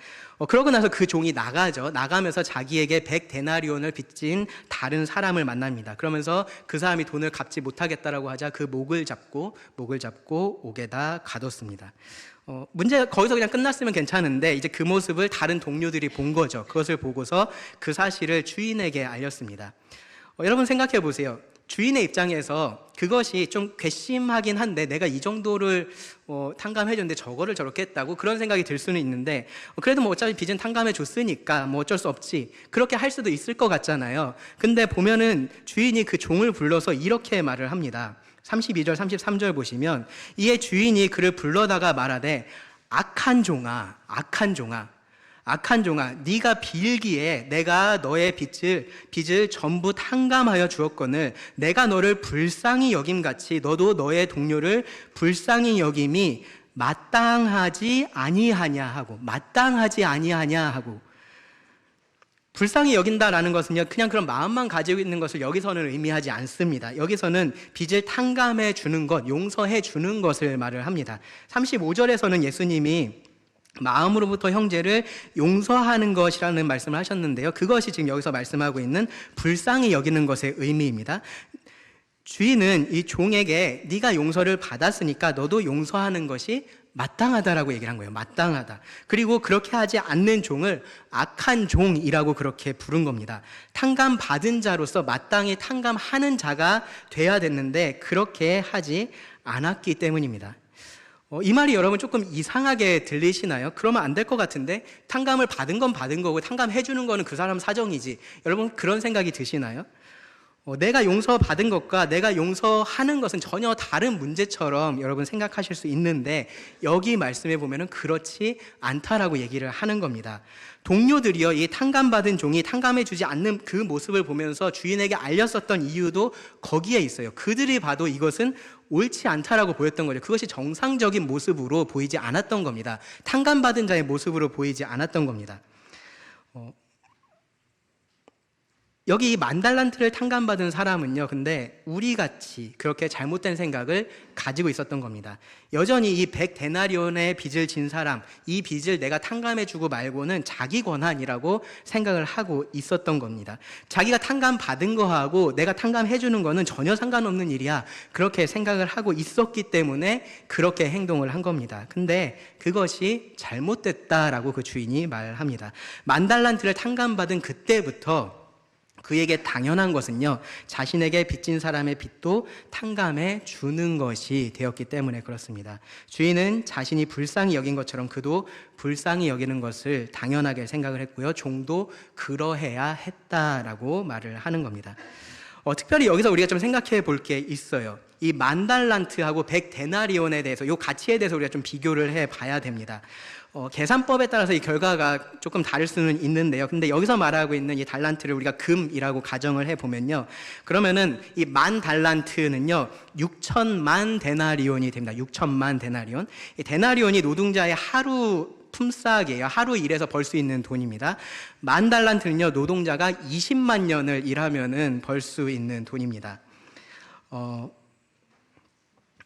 그러고 나서 그 종이 나가죠. 나가면서 자기에게 100데나리온을 빚진 다른 사람을 만납니다. 그러면서 그 사람이 돈을 갚지 못하겠다라고 하자 그 목을 잡고 옥에다 가뒀습니다. 문제가 거기서 그냥 끝났으면 괜찮은데 이제 그 모습을 다른 동료들이 본 거죠. 그것을 보고서 그 사실을 주인에게 알렸습니다. 여러분 생각해 보세요. 주인의 입장에서 그것이 좀 괘씸하긴 한데 내가 이 정도를 탕감해 줬는데 저거를 저렇게 했다고 그런 생각이 들 수는 있는데 그래도 뭐 어차피 빚은 탕감해 줬으니까 뭐 어쩔 수 없지 그렇게 할 수도 있을 것 같잖아요. 근데 보면은 주인이 그 종을 불러서 이렇게 말을 합니다. 32절 33절 보시면 이에 주인이 그를 불러다가 말하되 악한 종아 네가 빌기에 내가 너의 빚을 전부 탕감하여 주었거늘 내가 너를 불쌍히 여김같이 너도 너의 동료를 불쌍히 여김이 마땅하지 아니하냐 하고 불쌍히 여긴다라는 것은요 그냥 그런 마음만 가지고 있는 것을 여기서는 의미하지 않습니다. 여기서는 빚을 탕감해 주는 것, 용서해 주는 것을 말을 합니다. 35절에서는 예수님이 마음으로부터 형제를 용서하는 것이라는 말씀을 하셨는데요. 그것이 지금 여기서 말씀하고 있는 불쌍히 여기는 것의 의미입니다. 주인은 이 종에게 네가 용서를 받았으니까 너도 용서하는 것이 마땅하다라고 얘기를 한 거예요. 마땅하다. 그리고 그렇게 하지 않는 종을 악한 종이라고 그렇게 부른 겁니다. 탕감 받은 자로서 마땅히 탕감하는 자가 돼야 됐는데 그렇게 하지 않았기 때문입니다. 이 말이 여러분 조금 이상하게 들리시나요? 그러면 안 될 것 같은데 탕감을 받은 건 받은 거고 탕감해 주는 거는 그 사람 사정이지. 여러분 그런 생각이 드시나요? 내가 용서받은 것과 내가 용서하는 것은 전혀 다른 문제처럼 여러분 생각하실 수 있는데 여기 말씀에 보면은 그렇지 않다라고 얘기를 하는 겁니다. 동료들이요, 이 탕감받은 종이 탕감해 주지 않는 그 모습을 보면서 주인에게 알렸었던 이유도 거기에 있어요. 그들이 봐도 이것은 옳지 않다라고 보였던 거죠. 그것이 정상적인 모습으로 보이지 않았던 겁니다. 탕감받은 자의 모습으로 보이지 않았던 겁니다. 여기 이 만 달란트를 탕감받은 사람은요, 근데 우리같이 그렇게 잘못된 생각을 가지고 있었던 겁니다. 여전히 이 100데나리온의 빚을 진 사람, 이 빚을 내가 탕감해주고 말고는 자기 권한이라고 생각을 하고 있었던 겁니다. 자기가 탕감받은 거하고 내가 탕감해주는 거는 전혀 상관없는 일이야. 그렇게 생각을 하고 있었기 때문에 그렇게 행동을 한 겁니다. 근데 그것이 잘못됐다라고 그 주인이 말합니다. 만 달란트를 탕감받은 그때부터 그에게 당연한 것은요, 자신에게 빚진 사람의 빚도 탕감해 주는 것이 되었기 때문에 그렇습니다. 주인은 자신이 불쌍히 여긴 것처럼 그도 불쌍히 여기는 것을 당연하게 생각을 했고요, 종도 그러해야 했다라고 말을 하는 겁니다. 특별히 여기서 우리가 좀 생각해 볼 게 있어요. 이 만 달란트하고 100데나리온에 대해서, 이 가치에 대해서 우리가 좀 비교를 해 봐야 됩니다. 계산법에 따라서 이 결과가 조금 다를 수는 있는데요. 근데 여기서 말하고 있는 이 달란트를 우리가 금이라고 가정을 해 보면요. 그러면은 이 만 달란트는요, 6천만 데나리온이 됩니다. 6천만 데나리온. 이 데나리온이 노동자의 하루 품삯이에요. 하루 일해서 벌 수 있는 돈입니다. 만 달란트는요, 노동자가 20만 년을 일하면은 벌 수 있는 돈입니다.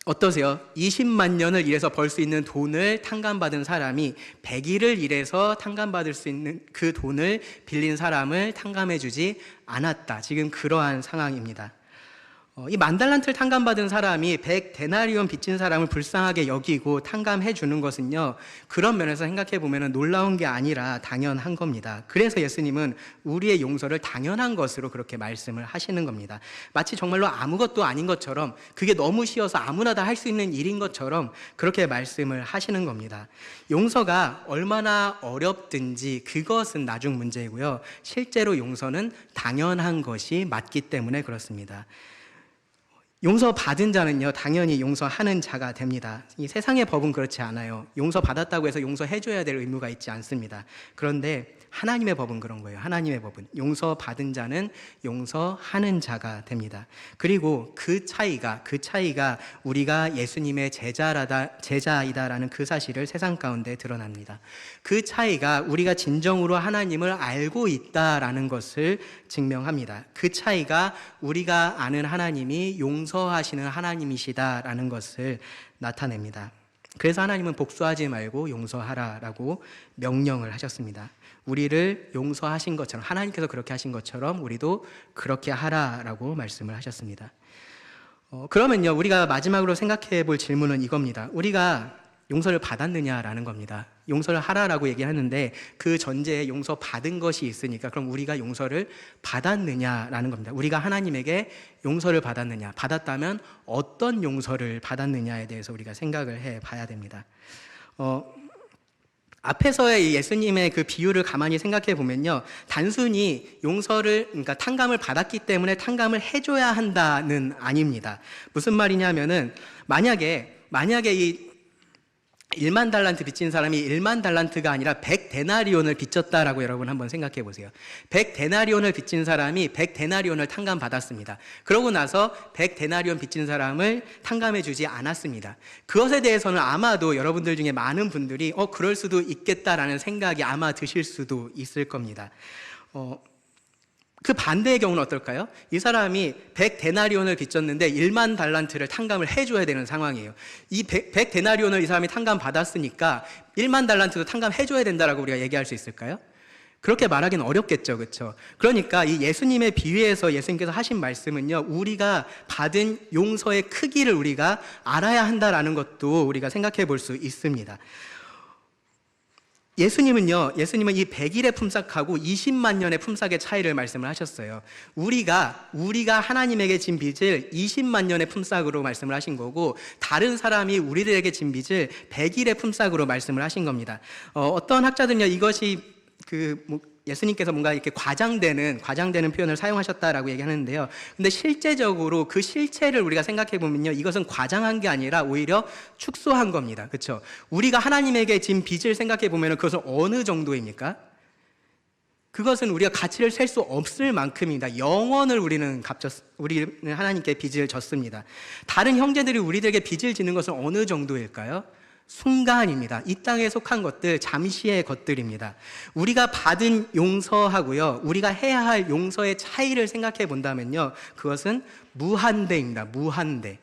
어떠세요? 20만 년을 일해서 벌 수 있는 돈을 탕감받은 사람이 100일을 일해서 탕감받을 수 있는 그 돈을 빌린 사람을 탕감해주지 않았다. 지금 그러한 상황입니다. 이 만 달란트를 탕감받은 사람이 100데나리온 빚진 사람을 불쌍하게 여기고 탕감해 주는 것은요, 그런 면에서 생각해 보면 놀라운 게 아니라 당연한 겁니다. 그래서 예수님은 우리의 용서를 당연한 것으로 그렇게 말씀을 하시는 겁니다. 마치 정말로 아무것도 아닌 것처럼, 그게 너무 쉬워서 아무나 다 할 수 있는 일인 것처럼 그렇게 말씀을 하시는 겁니다. 용서가 얼마나 어렵든지 그것은 나중 문제이고요, 실제로 용서는 당연한 것이 맞기 때문에 그렇습니다. 용서받은 자는요, 당연히 용서하는 자가 됩니다. 이 세상의 법은 그렇지 않아요. 용서받았다고 해서 용서해줘야 될 의무가 있지 않습니다. 그런데 하나님의 법은 그런 거예요. 하나님의 법은 용서받은 자는 용서하는 자가 됩니다. 그리고 그 차이가 우리가 예수님의 제자이다라는 그 사실을 세상 가운데 드러납니다. 그 차이가 우리가 진정으로 하나님을 알고 있다라는 것을 증명합니다. 그 차이가 우리가 아는 하나님이 용서하시는 하나님이시다라는 것을 나타냅니다. 그래서 하나님은 복수하지 말고 용서하라라고 명령을 하셨습니다. 우리를 용서하신 것처럼, 하나님께서 그렇게 하신 것처럼 우리도 그렇게 하라라고 말씀을 하셨습니다. 그러면요, 우리가 마지막으로 생각해 볼 질문은 이겁니다. 우리가 용서를 받았느냐라는 겁니다. 용서를 하라라고 얘기하는데 그 전제에 용서받은 것이 있으니까 그럼 우리가 용서를 받았느냐라는 겁니다. 우리가 하나님에게 용서를 받았느냐, 받았다면 어떤 용서를 받았느냐에 대해서 우리가 생각을 해 봐야 됩니다. 앞에서의 예수님의 그 비유를 가만히 생각해 보면요, 단순히 그러니까 탕감을 받았기 때문에 탕감을 해줘야 한다는 아닙니다. 무슨 말이냐면은 만약에 이 1만 달란트 빚진 사람이 1만 달란트가 아니라 100데나리온을 빚졌다라고 여러분 한번 생각해 보세요. 100데나리온을 빚진 사람이 100데나리온을 탕감받았습니다. 그러고 나서 100데나리온 빚진 사람을 탕감해 주지 않았습니다. 그것에 대해서는 아마도 여러분들 중에 많은 분들이 그럴 수도 있겠다라는 생각이 아마 드실 수도 있을 겁니다. 그 반대의 경우는 어떨까요? 이 사람이 100데나리온을 빚졌는데 1만 달란트를 탕감을 해줘야 되는 상황이에요. 이 100데나리온을 이 사람이 탕감받았으니까 1만 달란트도 탕감해줘야 된다라고 우리가 얘기할 수 있을까요? 그렇게 말하기는 어렵겠죠, 그렇죠? 그러니까 이 예수님의 비유에서 예수님께서 하신 말씀은요, 우리가 받은 용서의 크기를 우리가 알아야 한다라는 것도 우리가 생각해 볼 수 있습니다. 예수님은 이 100일의 품삯하고 20만 년의 품삯의 차이를 말씀을 하셨어요. 우리가 하나님에게 진 빚을 20만 년의 품삯으로 말씀을 하신 거고, 다른 사람이 우리들에게 진 빚을 100일의 품삯으로 말씀을 하신 겁니다. 어떤 학자들은요, 이것이 예수님께서 뭔가 이렇게 과장되는 표현을 사용하셨다라고 얘기하는데요. 근데 실제적으로 그 실체를 우리가 생각해 보면요, 이것은 과장한 게 아니라 오히려 축소한 겁니다. 그렇죠? 우리가 하나님에게 진 빚을 생각해 보면 그것은 어느 정도입니까? 그것은 우리가 가치를 셀 수 없을 만큼입니다. 영원을 우리는 하나님께 빚을 졌습니다. 다른 형제들이 우리들에게 빚을 지는 것은 어느 정도일까요? 순간입니다. 이 땅에 속한 것들, 잠시의 것들입니다. 우리가 받은 용서하고요, 우리가 해야 할 용서의 차이를 생각해 본다면요, 그것은 무한대입니다. 무한대.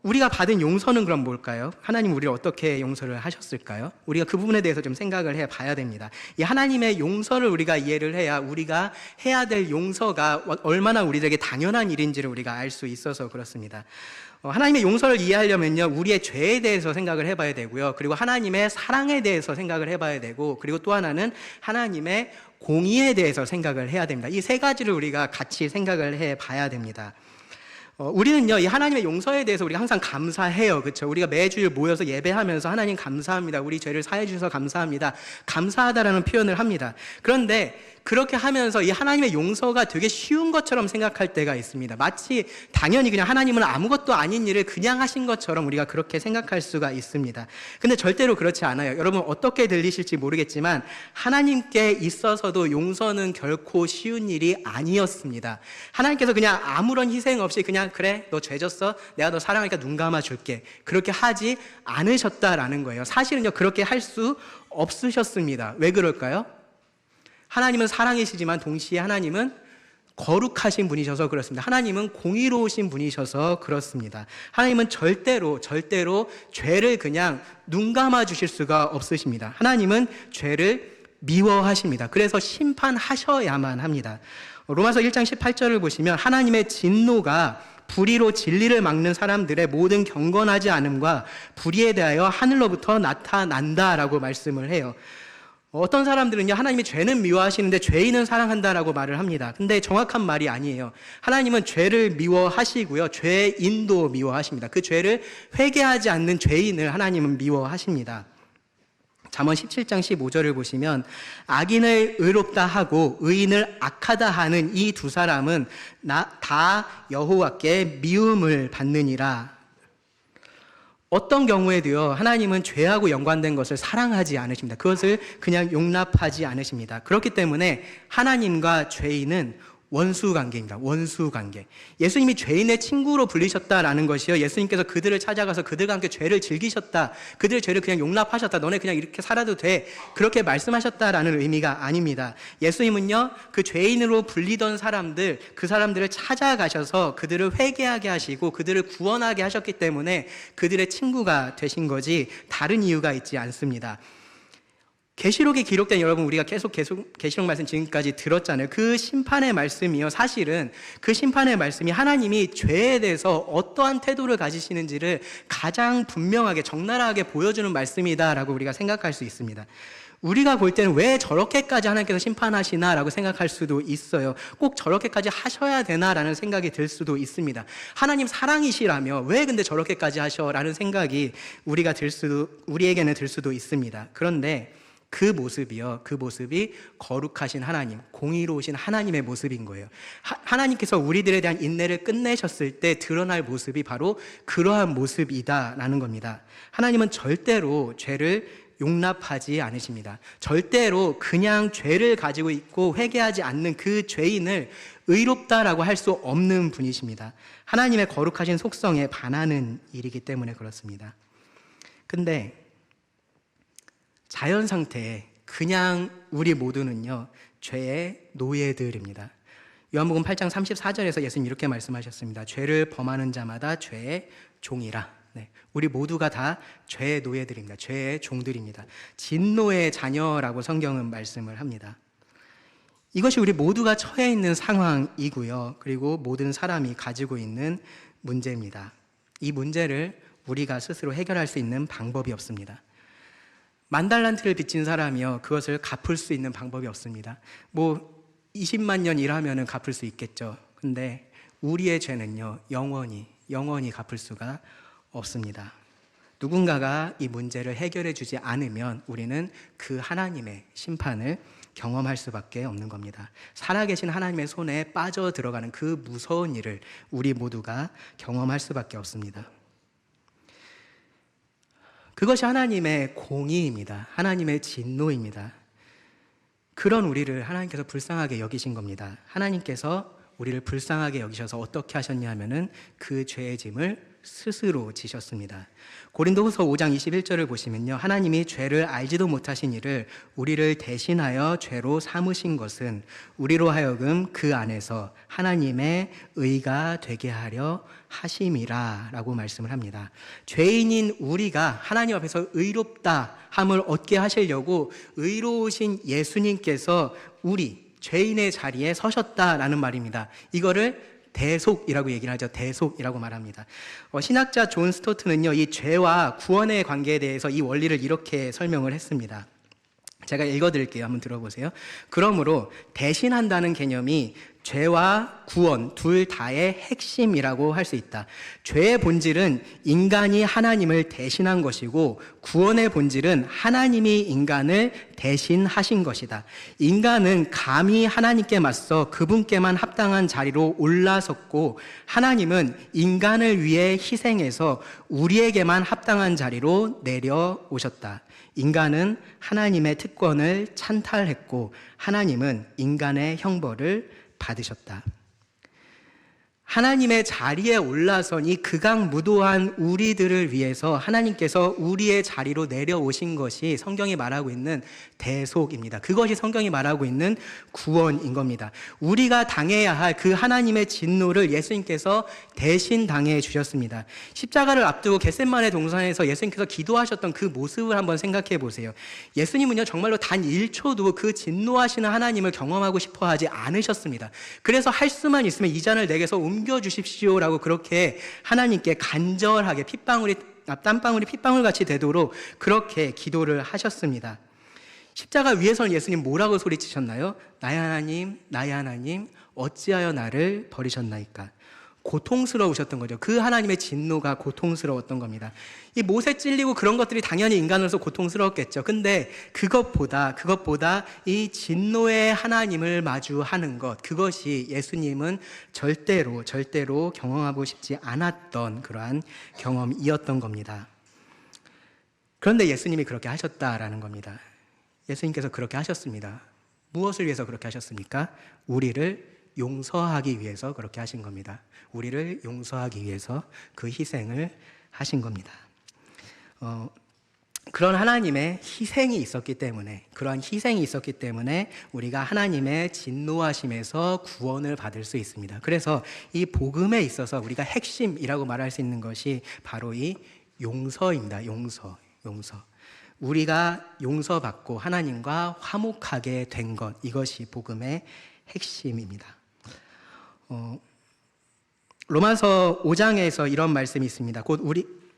우리가 받은 용서는 그럼 뭘까요? 하나님 우리를 어떻게 용서를 하셨을까요? 우리가 그 부분에 대해서 좀 생각을 해 봐야 됩니다. 이 하나님의 용서를 우리가 이해를 해야 우리가 해야 될 용서가 얼마나 우리에게 당연한 일인지를 우리가 알 수 있어서 그렇습니다. 하나님의 용서를 이해하려면요, 우리의 죄에 대해서 생각을 해봐야 되고요, 그리고 하나님의 사랑에 대해서 생각을 해봐야 되고, 그리고 또 하나는 하나님의 공의에 대해서 생각을 해야 됩니다. 이 세 가지를 우리가 같이 생각을 해봐야 됩니다. 우리는요, 이 하나님의 용서에 대해서 우리가 항상 감사해요. 그렇죠? 우리가 매주일 모여서 예배하면서 하나님 감사합니다. 우리 죄를 사해 주셔서 감사합니다. 감사하다라는 표현을 합니다. 그런데 그렇게 하면서 이 하나님의 용서가 되게 쉬운 것처럼 생각할 때가 있습니다. 마치 당연히 그냥 하나님은 아무것도 아닌 일을 그냥 하신 것처럼 우리가 그렇게 생각할 수가 있습니다. 근데 절대로 그렇지 않아요. 여러분 어떻게 들리실지 모르겠지만 하나님께 있어서도 용서는 결코 쉬운 일이 아니었습니다. 하나님께서 그냥 아무런 희생 없이 그냥 그래, 너 죄 졌어? 내가 너 사랑하니까 눈 감아 줄게. 그렇게 하지 않으셨다라는 거예요. 사실은요, 그렇게 할 수 없으셨습니다. 왜 그럴까요? 하나님은 사랑이시지만 동시에 하나님은 거룩하신 분이셔서 그렇습니다. 하나님은 공의로우신 분이셔서 그렇습니다. 하나님은 절대로 죄를 그냥 눈 감아 주실 수가 없으십니다. 하나님은 죄를 미워하십니다. 그래서 심판하셔야만 합니다. 로마서 1장 18절을 보시면 하나님의 진노가 불의로 진리를 막는 사람들의 모든 경건하지 않음과 불의에 대하여 하늘로부터 나타난다라고 말씀을 해요. 어떤 사람들은요, 하나님이 죄는 미워하시는데 죄인은 사랑한다라고 말을 합니다. 근데 정확한 말이 아니에요. 하나님은 죄를 미워하시고요, 죄인도 미워하십니다. 그 죄를 회개하지 않는 죄인을 하나님은 미워하십니다. 잠언 17장 15절을 보시면 악인을 의롭다 하고 의인을 악하다 하는 이 두 사람은 다 여호와께 미움을 받느니라. 어떤 경우에도요, 하나님은 죄하고 연관된 것을 사랑하지 않으십니다. 그것을 그냥 용납하지 않으십니다. 그렇기 때문에 하나님과 죄인은 원수관계입니다. 원수관계. 예수님이 죄인의 친구로 불리셨다라는 것이요, 예수님께서 그들을 찾아가서 그들과 함께 죄를 즐기셨다, 그들의 죄를 그냥 용납하셨다, 너네 그냥 이렇게 살아도 돼, 그렇게 말씀하셨다라는 의미가 아닙니다. 예수님은요, 그 죄인으로 불리던 사람들, 그 사람들을 찾아가셔서 그들을 회개하게 하시고 그들을 구원하게 하셨기 때문에 그들의 친구가 되신 거지 다른 이유가 있지 않습니다. 계시록에 기록된, 여러분 우리가 계속 계시록 말씀 지금까지 들었잖아요. 그 심판의 말씀이요, 사실은 그 심판의 말씀이 하나님이 죄에 대해서 어떠한 태도를 가지시는지를 가장 분명하게 적나라하게 보여주는 말씀이다라고 우리가 생각할 수 있습니다. 우리가 볼 때는 왜 저렇게까지 하나님께서 심판하시나라고 생각할 수도 있어요. 꼭 저렇게까지 하셔야 되나라는 생각이 들 수도 있습니다. 하나님 사랑이시라며 왜 근데 저렇게까지 하셔라는 생각이 우리에게는 들 수도 있습니다. 그런데 그 모습이 거룩하신 하나님, 공의로우신 하나님의 모습인 거예요. 하나님께서 우리들에 대한 인내를 끝내셨을 때 드러날 모습이 바로 그러한 모습이다라는 겁니다. 하나님은 절대로 죄를 용납하지 않으십니다. 절대로 그냥 죄를 가지고 있고 회개하지 않는 그 죄인을 의롭다라고 할 수 없는 분이십니다. 하나님의 거룩하신 속성에 반하는 일이기 때문에 그렇습니다. 근데 자연 상태에 그냥 우리 모두는요, 죄의 노예들입니다. 요한복음 8장 34절에서 예수님 이렇게 말씀하셨습니다. 죄를 범하는 자마다 죄의 종이라. 네, 우리 모두가 다 죄의 노예들입니다. 죄의 종들입니다. 진노의 자녀라고 성경은 말씀을 합니다. 이것이 우리 모두가 처해 있는 상황이고요, 그리고 모든 사람이 가지고 있는 문제입니다. 이 문제를 우리가 스스로 해결할 수 있는 방법이 없습니다. 10,000달란트를 빚진 사람이요, 그것을 갚을 수 있는 방법이 없습니다. 20만 년 일하면 갚을 수 있겠죠. 근데 우리의 죄는요, 영원히 갚을 수가 없습니다. 누군가가 이 문제를 해결해 주지 않으면 우리는 그 하나님의 심판을 경험할 수밖에 없는 겁니다. 살아계신 하나님의 손에 빠져 들어가는 그 무서운 일을 우리 모두가 경험할 수밖에 없습니다. 그것이 하나님의 공의입니다. 하나님의 진노입니다. 그런 우리를 하나님께서 불쌍하게 여기신 겁니다. 하나님께서 우리를 불쌍하게 여기셔서 어떻게 하셨냐 하면은 그 죄의 짐을 스스로 지셨습니다. 고린도후서 5장 21절을 보시면요, 하나님이 죄를 알지도 못하신 이를 우리를 대신하여 죄로 삼으신 것은 우리로 하여금 그 안에서 하나님의 의가 되게 하려 하심이라 라고 말씀을 합니다. 죄인인 우리가 하나님 앞에서 의롭다 함을 얻게 하시려고 의로우신 예수님께서 우리 죄인의 자리에 서셨다라는 말입니다. 이거를 대속이라고 얘기를 하죠. 대속이라고 말합니다. 신학자 존 스토트는요, 이 죄와 구원의 관계에 대해서 이 원리를 이렇게 설명을 했습니다. 제가 읽어드릴게요. 한번 들어보세요. 그러므로 대신한다는 개념이 죄와 구원 둘 다의 핵심이라고 할 수 있다. 죄의 본질은 인간이 하나님을 대신한 것이고 구원의 본질은 하나님이 인간을 대신하신 것이다. 인간은 감히 하나님께 맞서 그분께만 합당한 자리로 올라섰고 하나님은 인간을 위해 희생해서 우리에게만 합당한 자리로 내려오셨다. 인간은 하나님의 특권을 찬탈했고 하나님은 인간의 형벌을 받으셨다. 하나님의 자리에 올라선 이 극악무도한 우리들을 위해서 하나님께서 우리의 자리로 내려오신 것이 성경이 말하고 있는 대속입니다. 그것이 성경이 말하고 있는 구원인 겁니다. 우리가 당해야 할 그 하나님의 진노를 예수님께서 대신 당해 주셨습니다. 십자가를 앞두고 겟세마네 동산에서 예수님께서 기도하셨던 그 모습을 한번 생각해 보세요. 예수님은요, 정말로 단 1초도 그 진노하시는 하나님을 경험하고 싶어 하지 않으셨습니다. 그래서 할 수만 있으면 이 잔을 내게서 옮겨주십시오라고 그렇게 하나님께 간절하게 땀방울이 핏방울 같이 되도록 그렇게 기도를 하셨습니다. 십자가 위에서는 예수님 뭐라고 소리치셨나요? 나의 하나님, 나의 하나님, 어찌하여 나를 버리셨나이까? 고통스러우셨던 거죠. 그 하나님의 진노가 고통스러웠던 겁니다. 이 못에 찔리고 그런 것들이 당연히 인간으로서 고통스러웠겠죠. 근데 그것보다 이 진노의 하나님을 마주하는 것, 그것이 예수님은 절대로 경험하고 싶지 않았던 그러한 경험이었던 겁니다. 그런데 예수님이 그렇게 하셨다라는 겁니다. 예수님께서 그렇게 하셨습니다. 무엇을 위해서 그렇게 하셨습니까? 우리를 용서하기 위해서 그렇게 하신 겁니다. 우리를 용서하기 위해서 그 희생을 하신 겁니다. 그런 하나님의 희생이 있었기 때문에, 그러한 희생이 있었기 때문에 우리가 하나님의 진노하심에서 구원을 받을 수 있습니다. 그래서 이 복음에 있어서 우리가 핵심이라고 말할 수 있는 것이 바로 이 용서입니다. 용서. 우리가 용서받고 하나님과 화목하게 된 것, 이것이 복음의 핵심입니다. 로마서 5장에서 이런 말씀이 있습니다. 곧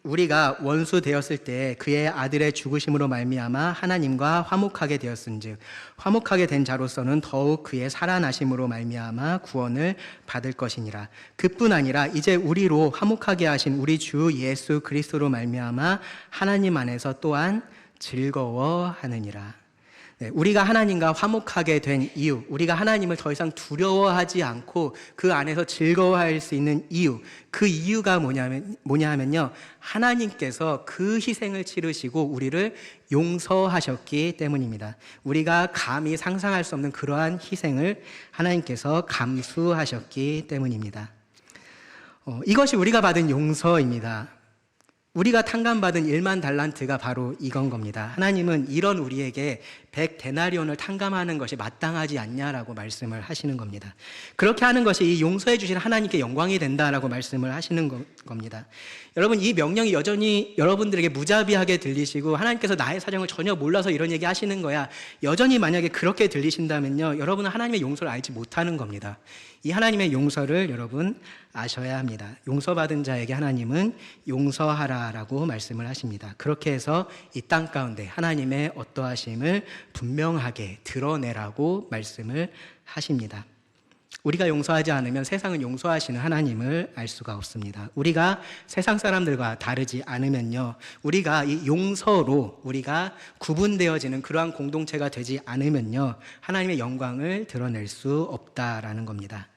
우리가 원수 되었을 때 그의 아들의 죽으심으로 말미암아 하나님과 화목하게 되었은즉 화목하게 된 자로서는 더욱 그의 살아나심으로 말미암아 구원을 받을 것이니라. 그뿐 아니라 이제 우리로 화목하게 하신 우리 주 예수 그리스도로 말미암아 하나님 안에서 또한 즐거워하느니라. 네, 우리가 하나님과 화목하게 된 이유, 우리가 하나님을 더 이상 두려워하지 않고 그 안에서 즐거워할 수 있는 이유, 그 이유가 뭐냐 하면요, 하나님께서 그 희생을 치르시고 우리를 용서하셨기 때문입니다. 우리가 감히 상상할 수 없는 그러한 희생을 하나님께서 감수하셨기 때문입니다. 이것이 우리가 받은 용서입니다. 우리가 탕감받은 1만 달란트가 바로 이건 겁니다. 하나님은 이런 우리에게 100데나리온을 탕감하는 것이 마땅하지 않냐라고 말씀을 하시는 겁니다. 그렇게 하는 것이 이 용서해 주신 하나님께 영광이 된다라고 말씀을 하시는 겁니다. 여러분, 이 명령이 여전히 여러분들에게 무자비하게 들리시고 하나님께서 나의 사정을 전혀 몰라서 이런 얘기 하시는 거야, 여전히 만약에 그렇게 들리신다면요, 여러분은 하나님의 용서를 알지 못하는 겁니다. 이 하나님의 용서를 여러분 아셔야 합니다. 용서받은 자에게 하나님은 용서하라라고 말씀을 하십니다. 그렇게 해서 이 땅 가운데 하나님의 어떠하심을 분명하게 드러내라고 말씀을 하십니다. 우리가 용서하지 않으면 세상은 용서하시는 하나님을 알 수가 없습니다. 우리가 세상 사람들과 다르지 않으면요, 우리가 이 용서로 우리가 구분되어지는 그러한 공동체가 되지 않으면요, 하나님의 영광을 드러낼 수 없다라는 겁니다.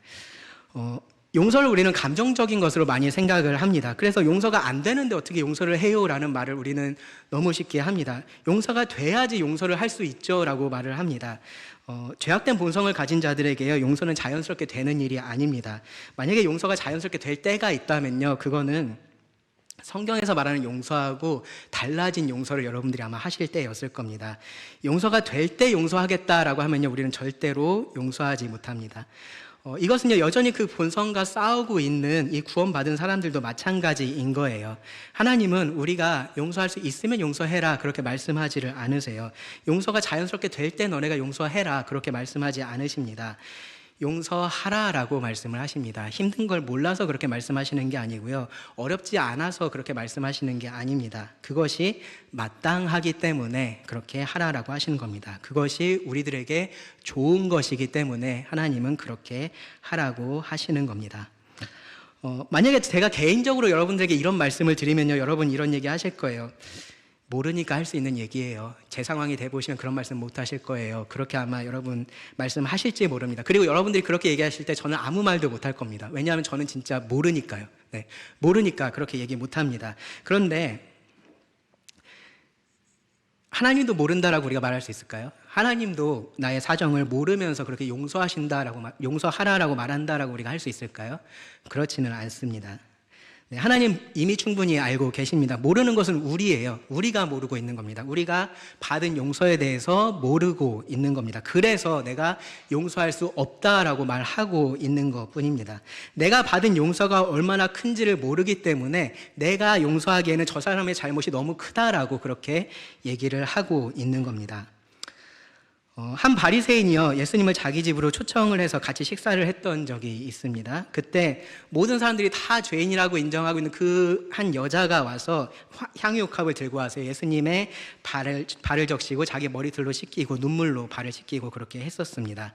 용서를 우리는 감정적인 것으로 많이 생각을 합니다. 그래서 용서가 안 되는데 어떻게 용서를 해요? 라는 말을 우리는 너무 쉽게 합니다. 용서가 돼야지 용서를 할 수 있죠 라고 말을 합니다. 죄악된 본성을 가진 자들에게요, 용서는 자연스럽게 되는 일이 아닙니다. 만약에 용서가 자연스럽게 될 때가 있다면요, 그거는 성경에서 말하는 용서하고 달라진 용서를 여러분들이 아마 하실 때였을 겁니다. 용서가 될 때 용서하겠다라고 하면요, 우리는 절대로 용서하지 못합니다. 이것은요, 여전히 그 본성과 싸우고 있는 이 구원받은 사람들도 마찬가지인 거예요. 하나님은 우리가 용서할 수 있으면 용서해라 그렇게 말씀하지를 않으세요. 용서가 자연스럽게 될 때 너네가 용서해라 그렇게 말씀하지 않으십니다. 용서하라라고 말씀을 하십니다. 힘든 걸 몰라서 그렇게 말씀하시는 게 아니고요, 어렵지 않아서 그렇게 말씀하시는 게 아닙니다. 그것이 마땅하기 때문에 그렇게 하라라고 하시는 겁니다. 그것이 우리들에게 좋은 것이기 때문에 하나님은 그렇게 하라고 하시는 겁니다. 만약에 제가 개인적으로 여러분들에게 이런 말씀을 드리면요, 여러분 이런 얘기 하실 거예요. 모르니까 할 수 있는 얘기예요. 제 상황이 돼보시면 그런 말씀 못 하실 거예요. 그렇게 아마 여러분 말씀하실지 모릅니다. 그리고 여러분들이 그렇게 얘기하실 때 저는 아무 말도 못 할 겁니다. 왜냐하면 저는 진짜 모르니까요. 네, 모르니까 그렇게 얘기 못 합니다. 그런데 하나님도 모른다라고 우리가 말할 수 있을까요? 하나님도 나의 사정을 모르면서 그렇게 용서하라라고 말한다라고 우리가 할 수 있을까요? 그렇지는 않습니다. 네, 하나님 이미 충분히 알고 계십니다. 모르는 것은 우리예요. 우리가 모르고 있는 겁니다. 우리가 받은 용서에 대해서 모르고 있는 겁니다. 그래서 내가 용서할 수 없다라고 말하고 있는 것뿐입니다. 내가 받은 용서가 얼마나 큰지를 모르기 때문에 내가 용서하기에는 저 사람의 잘못이 너무 크다라고 그렇게 얘기를 하고 있는 겁니다. 한 바리새인이요, 예수님을 자기 집으로 초청을 해서 같이 식사를 했던 적이 있습니다. 그때 모든 사람들이 다 죄인이라고 인정하고 있는 그 한 여자가 와서 향유옥합을 들고 와서 예수님의 발을 적시고 자기 머리털로 씻기고 눈물로 발을 씻기고 그렇게 했었습니다.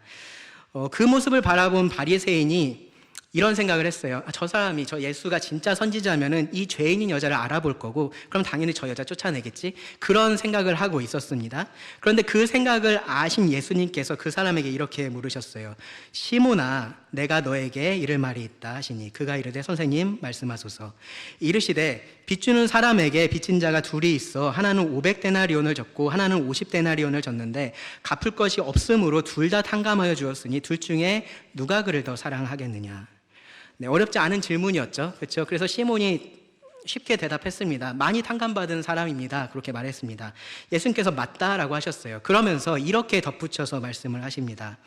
그 모습을 바라본 바리새인이 이런 생각을 했어요. 저 사람이, 저 예수가 진짜 선지자면은 이 죄인인 여자를 알아볼 거고, 그럼 당연히 저 여자 쫓아내겠지. 그런 생각을 하고 있었습니다. 그런데 그 생각을 아신 예수님께서 그 사람에게 이렇게 물으셨어요. 시몬아, 내가 너에게 이를 말이 있다 하시니 그가 이르되 선생님 말씀하소서. 이르시되 빚주는 사람에게 빚진 자가 둘이 있어 하나는 500데나리온을 졌고 하나는 50데나리온을 졌는데 갚을 것이 없으므로 둘 다 탕감하여 주었으니 둘 중에 누가 그를 더 사랑하겠느냐. 네, 어렵지 않은 질문이었죠. 그렇죠? 그래서 시몬이 쉽게 대답했습니다. 많이 탕감받은 사람입니다. 그렇게 말했습니다. 예수님께서 맞다라고 하셨어요. 그러면서 이렇게 덧붙여서 말씀을 하십니다.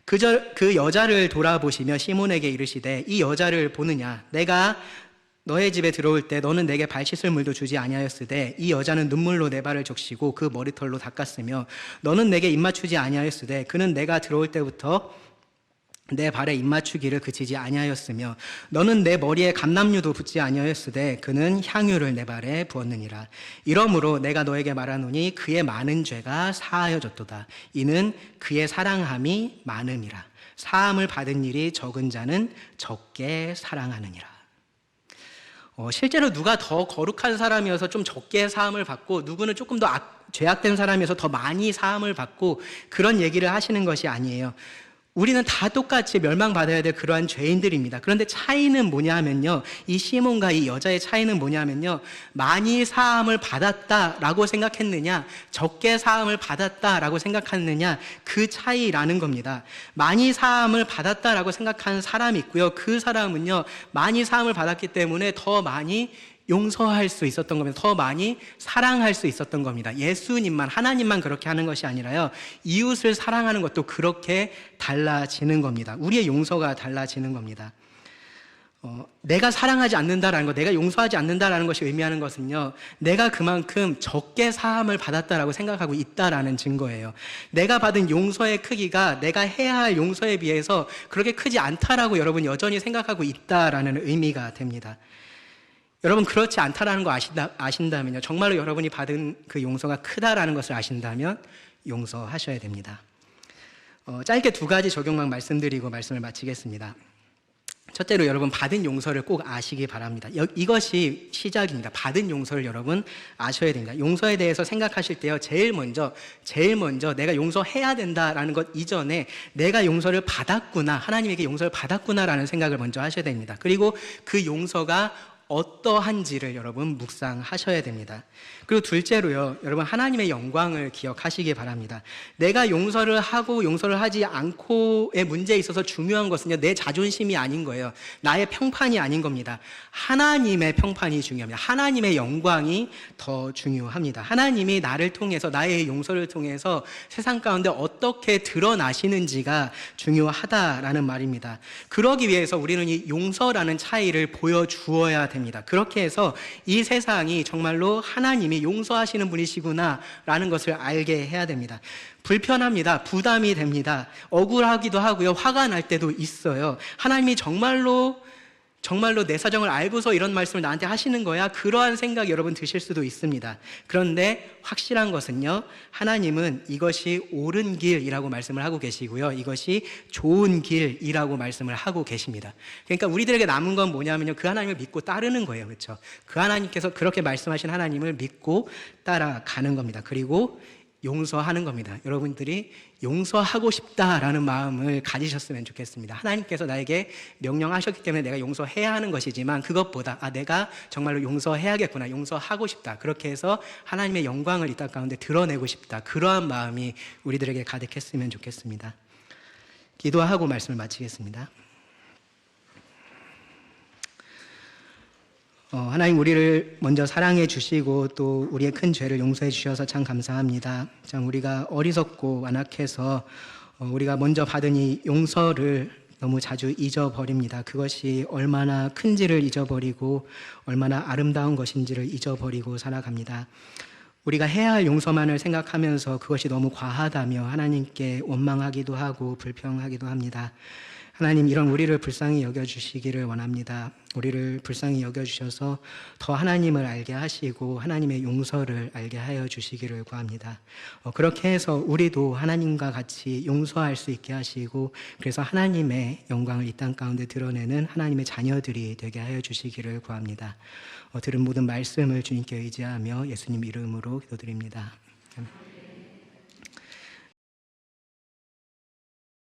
그 여자를 돌아보시며 시몬에게 이르시되 이 여자를 보느냐. 내가 너의 집에 들어올 때 너는 내게 발 씻을 물도 주지 아니하였으되 이 여자는 눈물로 내 발을 적시고 그 머리털로 닦았으며 너는 내게 입맞추지 아니하였으되 그는 내가 들어올 때부터 내 발에 입맞추기를 그치지 아니하였으며 너는 내 머리에 감람류도 붓지 아니하였으되 그는 향유를 내 발에 부었느니라. 이러므로 내가 너에게 말하노니 그의 많은 죄가 사하여졌도다. 이는 그의 사랑함이 많음이라. 사함을 받은 일이 적은 자는 적게 사랑하느니라. 실제로 누가 더 거룩한 사람이어서 좀 적게 사함을 받고 누구는 조금 더 죄악된 사람이어서 더 많이 사함을 받고 그런 얘기를 하시는 것이 아니에요. 우리는 다 똑같이 멸망받아야 될 그러한 죄인들입니다. 그런데 차이는 뭐냐 하면요. 이 시몬과 이 여자의 차이는 뭐냐 하면요. 많이 사함을 받았다라고 생각했느냐, 적게 사함을 받았다라고 생각했느냐, 그 차이라는 겁니다. 많이 사함을 받았다라고 생각하는 사람이 있고요. 그 사람은요, 많이 사함을 받았기 때문에 더 많이 용서할 수 있었던 겁니다. 더 많이 사랑할 수 있었던 겁니다. 예수님만, 하나님만 그렇게 하는 것이 아니라요. 이웃을 사랑하는 것도 그렇게 달라지는 겁니다. 우리의 용서가 달라지는 겁니다. 내가 사랑하지 않는다라는 것, 내가 용서하지 않는다라는 것이 의미하는 것은요. 내가 그만큼 적게 사함을 받았다라고 생각하고 있다라는 증거예요. 내가 받은 용서의 크기가 내가 해야 할 용서에 비해서 그렇게 크지 않다라고 여러분 여전히 생각하고 있다라는 의미가 됩니다. 여러분 그렇지 않다라는 거 아신다면요. 정말로 여러분이 받은 그 용서가 크다라는 것을 아신다면 용서하셔야 됩니다. 짧게 두 가지 적용만 말씀드리고 말씀을 마치겠습니다. 첫째로 여러분 받은 용서를 꼭 아시기 바랍니다. 이것이 시작입니다. 받은 용서를 여러분 아셔야 됩니다. 용서에 대해서 생각하실 때요. 제일 먼저 내가 용서해야 된다라는 것 이전에 내가 용서를 받았구나, 하나님에게 용서를 받았구나라는 생각을 먼저 하셔야 됩니다. 그리고 그 용서가 어떠한지를 여러분 묵상하셔야 됩니다. 그리고 둘째로요, 여러분 하나님의 영광을 기억하시기 바랍니다. 내가 용서를 하고 용서를 하지 않고의 문제에 있어서 중요한 것은요, 내 자존심이 아닌 거예요. 나의 평판이 아닌 겁니다. 하나님의 평판이 중요합니다. 하나님의 영광이 더 중요합니다. 하나님이 나를 통해서, 나의 용서를 통해서 세상 가운데 어떻게 드러나시는지가 중요하다라는 말입니다. 그러기 위해서 우리는 이 용서라는 차이를 보여주어야 됩니다. 그렇게 해서 이 세상이 정말로 하나님이 용서하시는 분이시구나 라는 것을 알게 해야 됩니다. 불편합니다. 부담이 됩니다. 억울하기도 하고요. 화가 날 때도 있어요. 하나님이 정말로 내 사정을 알고서 이런 말씀을 나한테 하시는 거야? 그러한 생각이 여러분 드실 수도 있습니다. 그런데 확실한 것은요, 하나님은 이것이 옳은 길이라고 말씀을 하고 계시고요, 이것이 좋은 길이라고 말씀을 하고 계십니다. 그러니까 우리들에게 남은 건 뭐냐면요, 그 하나님을 믿고 따르는 거예요. 그렇죠? 그 하나님께서 그렇게 말씀하신 하나님을 믿고 따라가는 겁니다. 그리고 용서하는 겁니다. 여러분들이 용서하고 싶다라는 마음을 가지셨으면 좋겠습니다. 하나님께서 나에게 명령하셨기 때문에 내가 용서해야 하는 것이지만 그것보다 내가 정말로 용서해야겠구나, 용서하고 싶다, 그렇게 해서 하나님의 영광을 이 땅 가운데 드러내고 싶다, 그러한 마음이 우리들에게 가득했으면 좋겠습니다. 기도하고 말씀을 마치겠습니다. 하나님, 우리를 먼저 사랑해 주시고 또 우리의 큰 죄를 용서해 주셔서 참 감사합니다. 참 우리가 어리석고 완악해서 우리가 먼저 받은 이 용서를 너무 자주 잊어버립니다. 그것이 얼마나 큰지를 잊어버리고 얼마나 아름다운 것인지를 잊어버리고 살아갑니다. 우리가 해야 할 용서만을 생각하면서 그것이 너무 과하다며 하나님께 원망하기도 하고 불평하기도 합니다. 하나님, 이런 우리를 불쌍히 여겨주시기를 원합니다. 우리를 불쌍히 여겨주셔서 더 하나님을 알게 하시고 하나님의 용서를 알게 하여 주시기를 구합니다. 그렇게 해서 우리도 하나님과 같이 용서할 수 있게 하시고, 그래서 하나님의 영광을 이 땅 가운데 드러내는 하나님의 자녀들이 되게 하여 주시기를 구합니다. 들은 모든 말씀을 주님께 의지하며 예수님 이름으로 기도드립니다. 아멘.